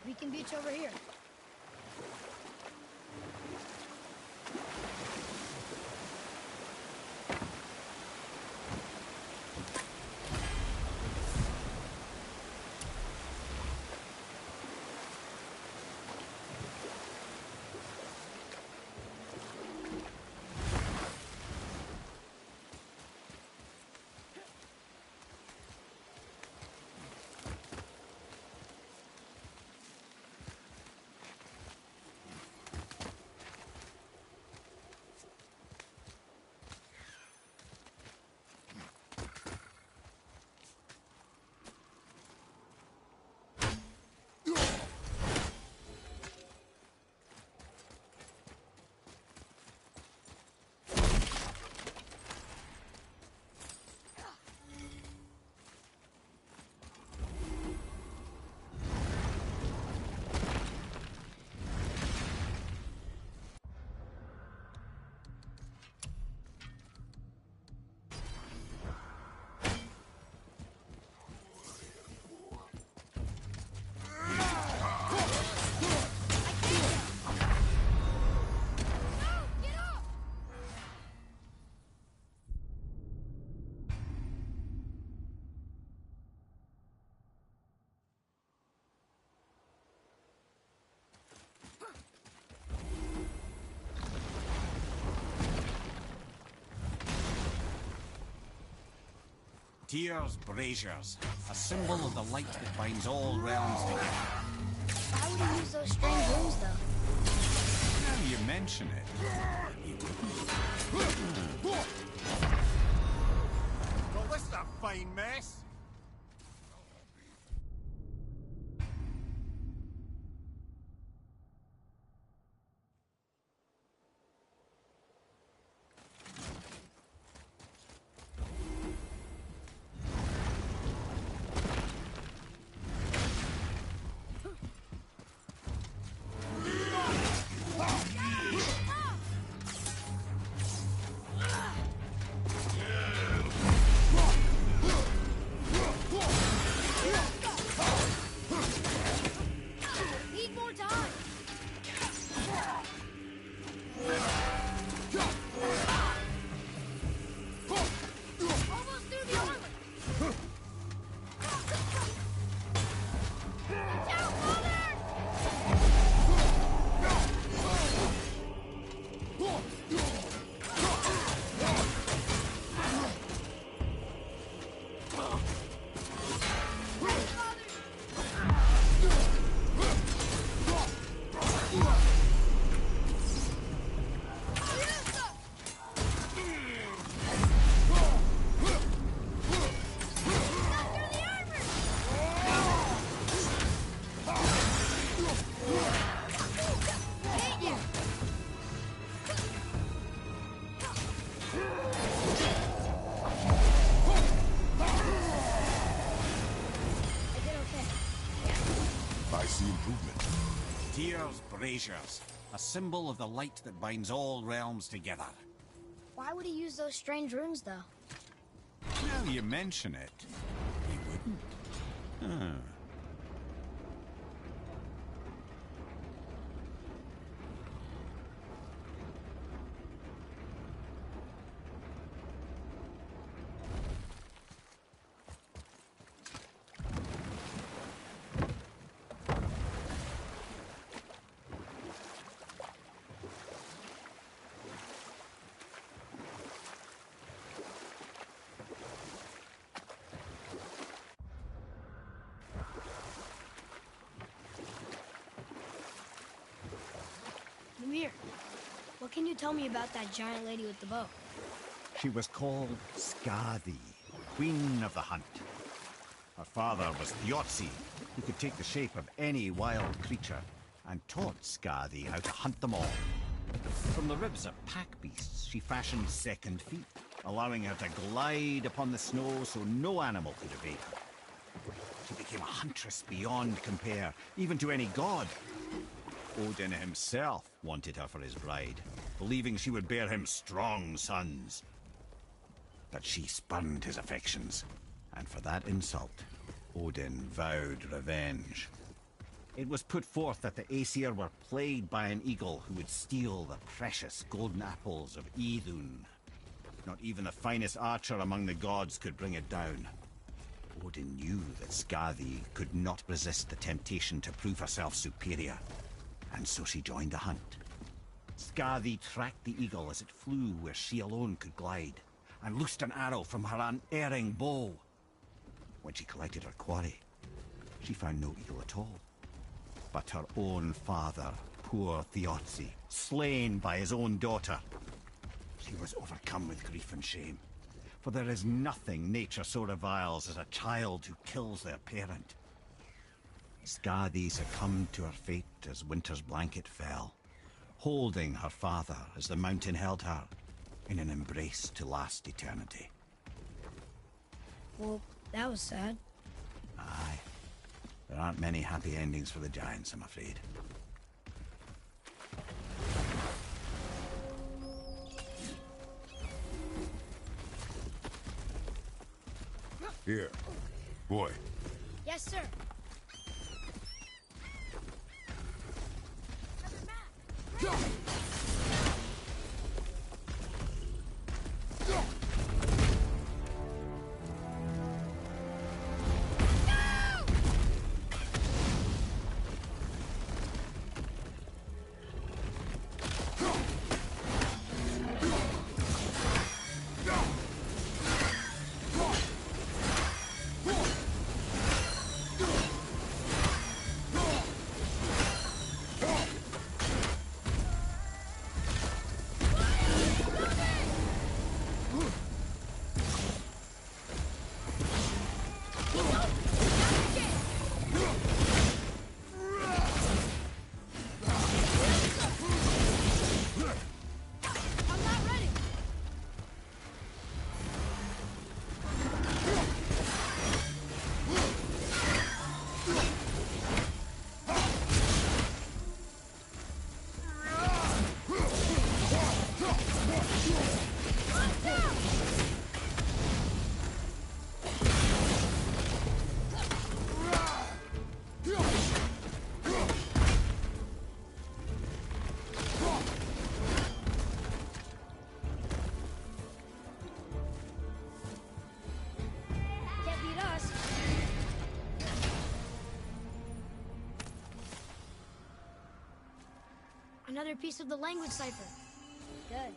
Beacon Beach over here. Tears, braziers, a symbol of the light that binds all realms together. Why would he use those strange runes, though? Now you mention it. Well, this is a fine mess. Tyr's braziers, a symbol of the light that binds all realms together. Why would he use those strange runes, though? Now you mention it, he wouldn't. Ah. Mimir, what can you tell me about that giant lady with the bow? She was called Skadi, Queen of the Hunt. Her father was Thiotzi, who could take the shape of any wild creature, and taught Skadi how to hunt them all. From the ribs of pack beasts, she fashioned second feet, allowing her to glide upon the snow so no animal could evade her. She became a huntress beyond compare, even to any god. Odin himself wanted her for his bride, believing she would bear him strong sons. But she spurned his affections, and for that insult, Odin vowed revenge. It was put forth that the Aesir were plagued by an eagle who would steal the precious golden apples of Idun. Not even the finest archer among the gods could bring it down. Odin knew that Skadi could not resist the temptation to prove herself superior, and so she joined the hunt. Skadi tracked the eagle as it flew where she alone could glide, and loosed an arrow from her unerring bow. When she collected her quarry, she found no eagle at all, but her own father, poor Thiotzi, slain by his own daughter. She was overcome with grief and shame, for there is nothing nature so reviles as a child who kills their parent. Skadi succumbed to her fate as winter's blanket fell, holding her father as the mountain held her in an embrace to last eternity. Well, that was sad. Aye. There aren't many happy endings for the giants, I'm afraid. Here. Boy. Yes, sir. Another piece of the language cipher. Good.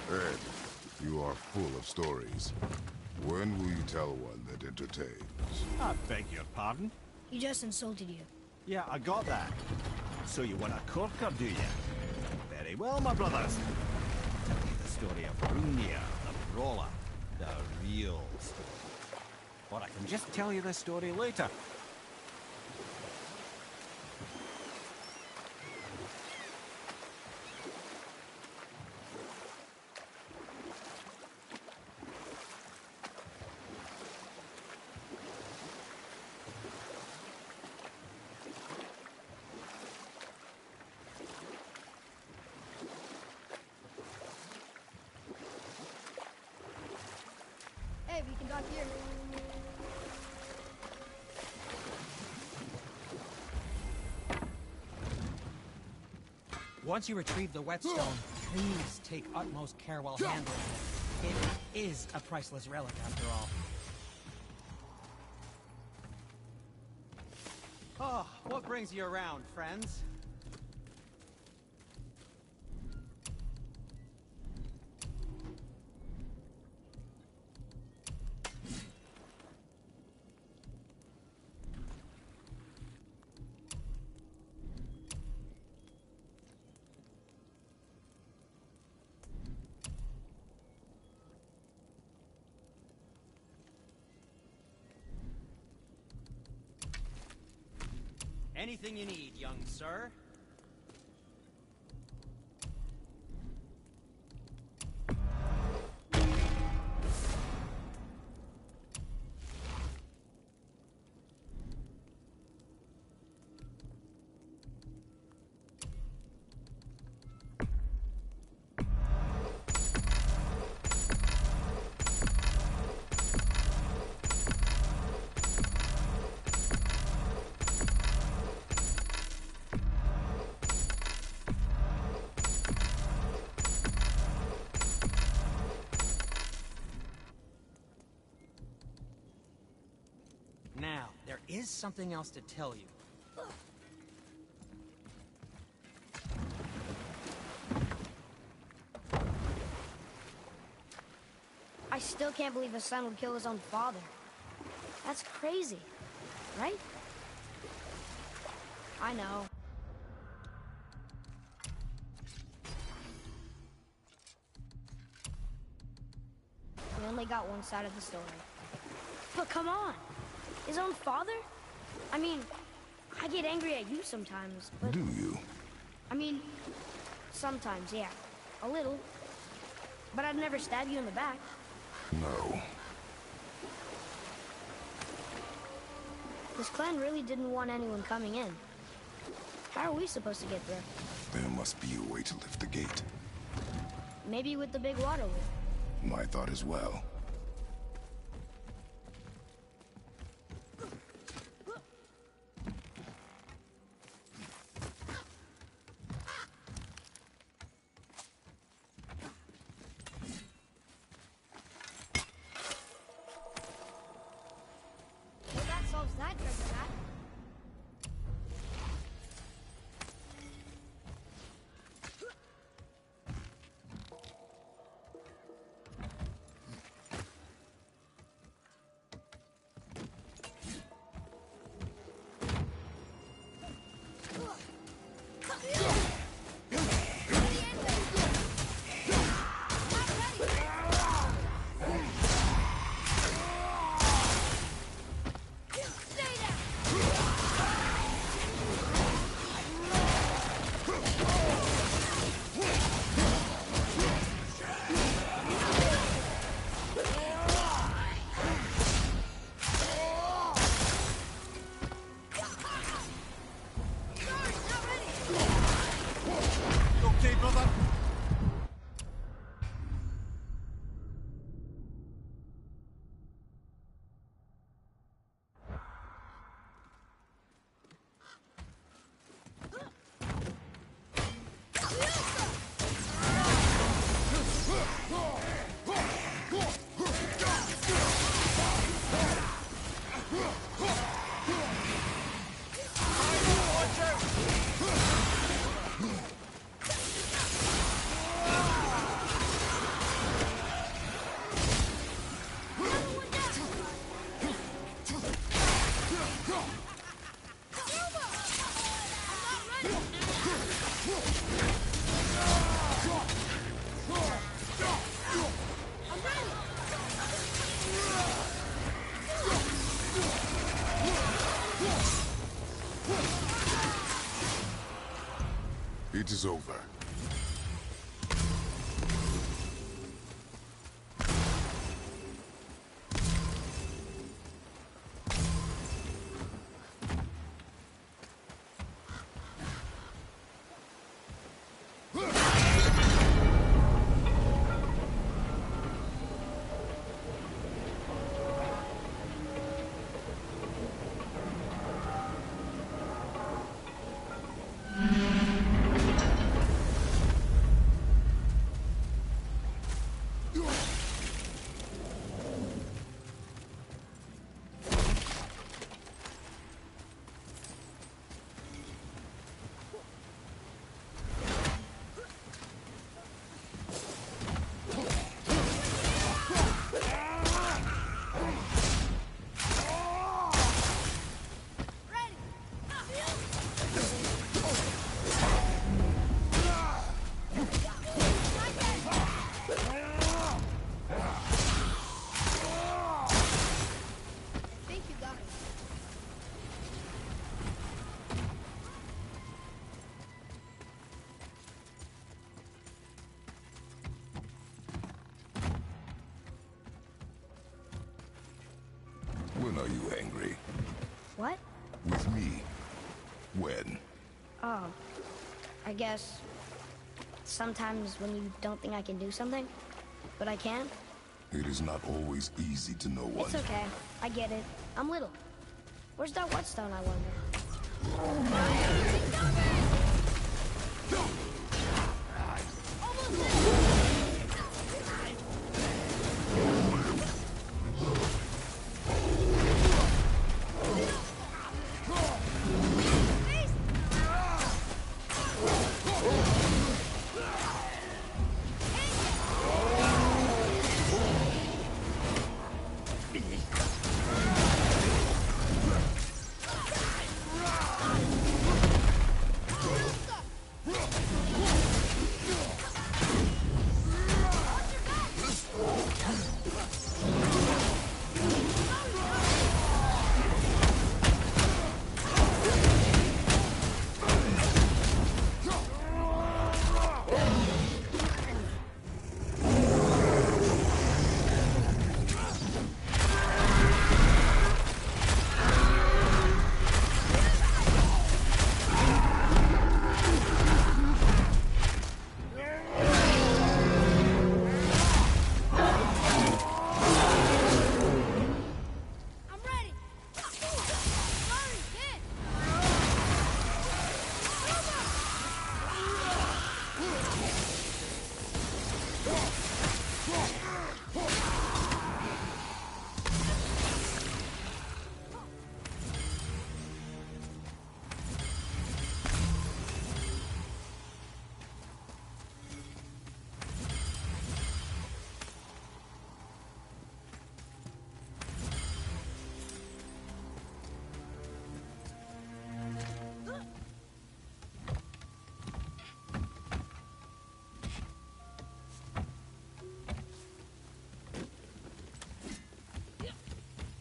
Ed, you are full of stories. When will you tell one that entertains? I beg your pardon? He just insulted you. Yeah, I got that. So you want a corker, do you? Very well, my brothers. Tell you the story of Brunia, the brawler. The real story. Or I can just tell you the story later. Hey, we can dock here. Once you retrieve the Whetstone, please take utmost care while handling it. It is a priceless relic, after all. Oh, what brings you around, friends? Anything you need, young sir. Now, there is something else to tell you. I still can't believe a son would kill his own father. That's crazy, right? I know. We only got one side of the story. But come on! His own father? I mean, I get angry at you sometimes, but... Do you? I mean, sometimes, yeah. A little. But I'd never stab you in the back. No. This clan really didn't want anyone coming in. How are we supposed to get through? There must be a way to lift the gate. Maybe with the big water wheel. My thought as well. Well, that solves that treasure map. It is over. When are you angry? What? With me. When? Oh, I guess sometimes when you don't think I can do something, but I can. It is not always easy to know when. It's okay. I get it. I'm little. Where's that Whetstone, I wonder?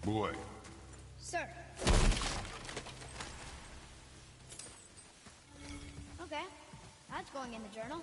Boy. Sir. Okay, that's going in the journal.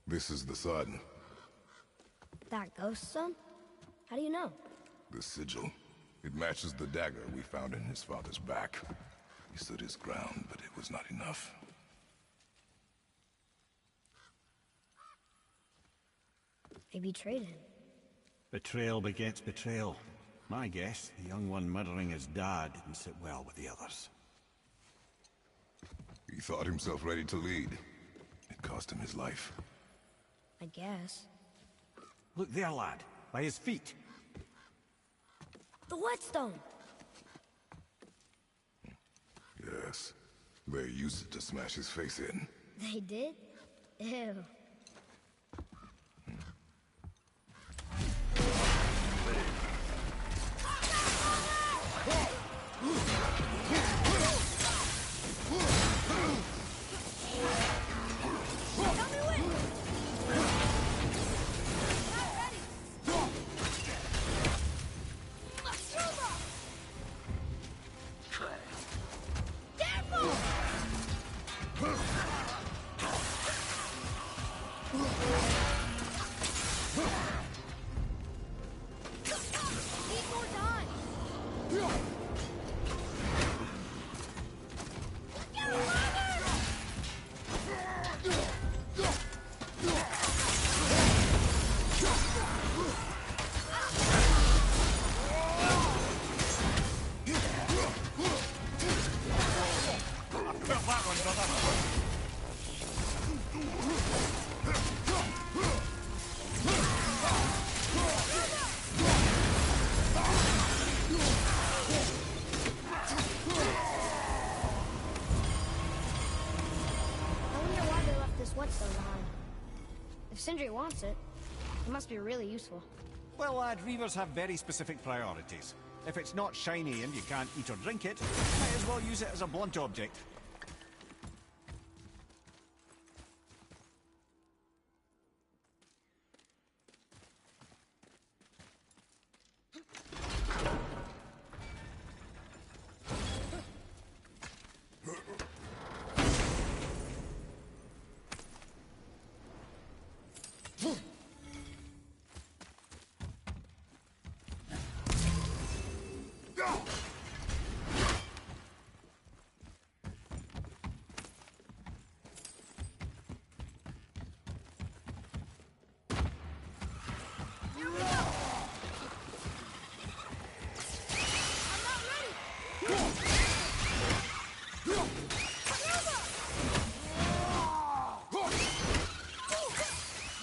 This is the sun. That ghost son? How do you know? The sigil. It matches the dagger we found in his father's back. He stood his ground, but it was not enough. They betrayed him. Betrayal begets betrayal. My guess, the young one murdering his dad didn't sit well with the others. He thought himself ready to lead. It cost him his life. I guess. Look there, lad. By his feet. The Whetstone! Yes. They used it to smash his face in. They did? Ew. Whetstone behind. If Sindri wants it, it must be really useful. Well, lad, reavers have very specific priorities. If it's not shiny and you can't eat or drink it, you might as well use it as a blunt object.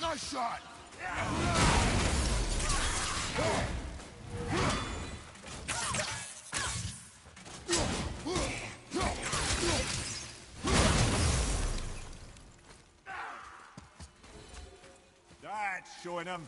Nice shot! That's showing him.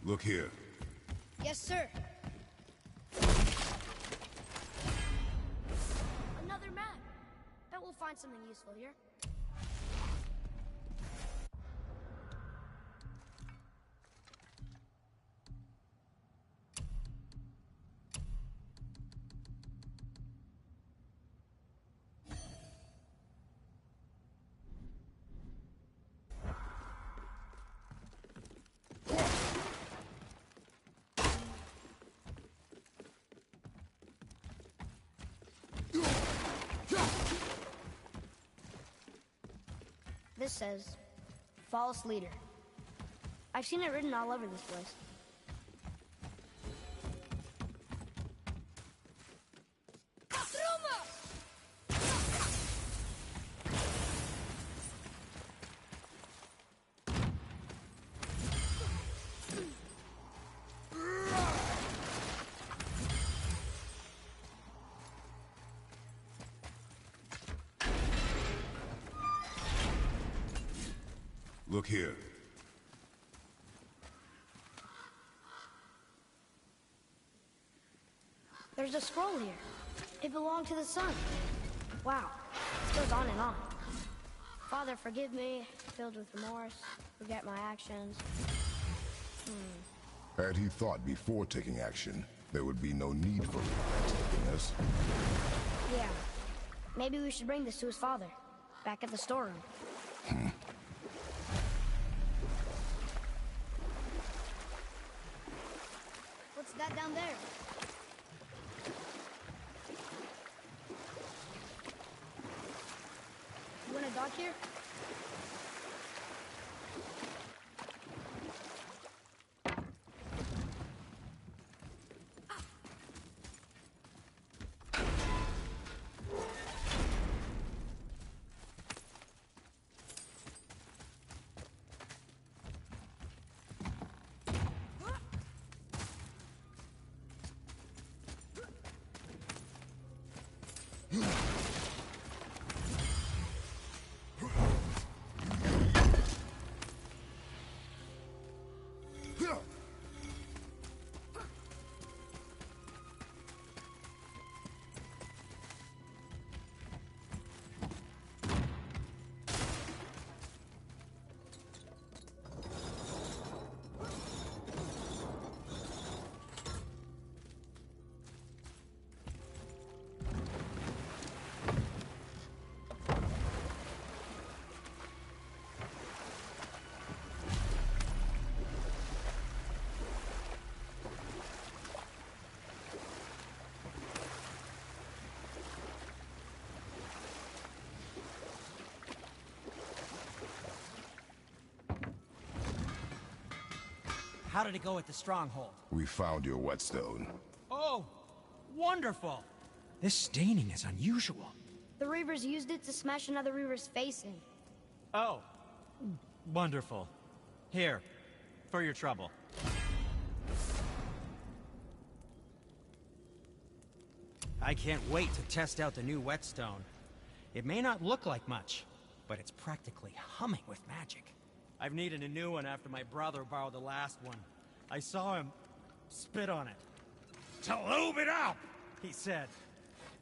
Look here. Yes, sir. Another map. Bet we'll find something useful here. This says, false leader. I've seen it written all over this place. Look here. There's a scroll here. It belonged to the sun. Wow, this goes on and on. Father, forgive me, filled with remorse, forget my actions. Had he thought before taking action, there would be no need for taking us. Yeah, maybe we should bring this to his father, back at the storeroom. What's that down there? You want to dock here? How did it go at the stronghold? We found your Whetstone. Oh, wonderful! This staining is unusual. The Reavers used it to smash another Reaver's face in. Oh, wonderful. Here, for your trouble. I can't wait to test out the new Whetstone. It may not look like much, but it's practically humming with magic. I've needed a new one after my brother borrowed the last one. I saw him spit on it. To lube it up! He said.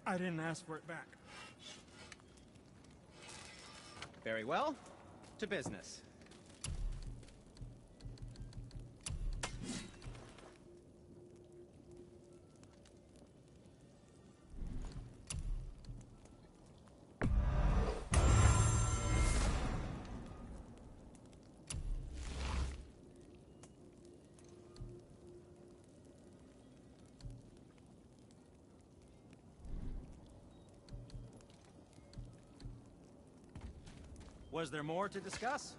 I didn't ask for it back. Very well. To business. Was there more to discuss?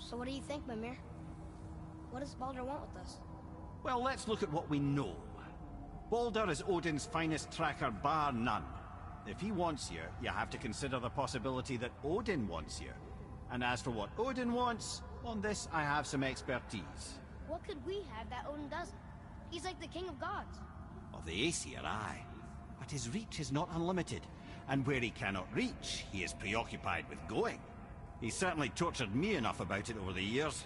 So what do you think, Mimir? What does Baldur want with us? Well, let's look at what we know. Baldur is Odin's finest tracker bar none. If he wants you, you have to consider the possibility that Odin wants you. And as for what Odin wants, on this I have some expertise. What could we have that Odin doesn't? He's like the king of gods. Of the Aesir, aye. But his reach is not unlimited. And where he cannot reach, he is preoccupied with going. He's certainly tortured me enough about it over the years.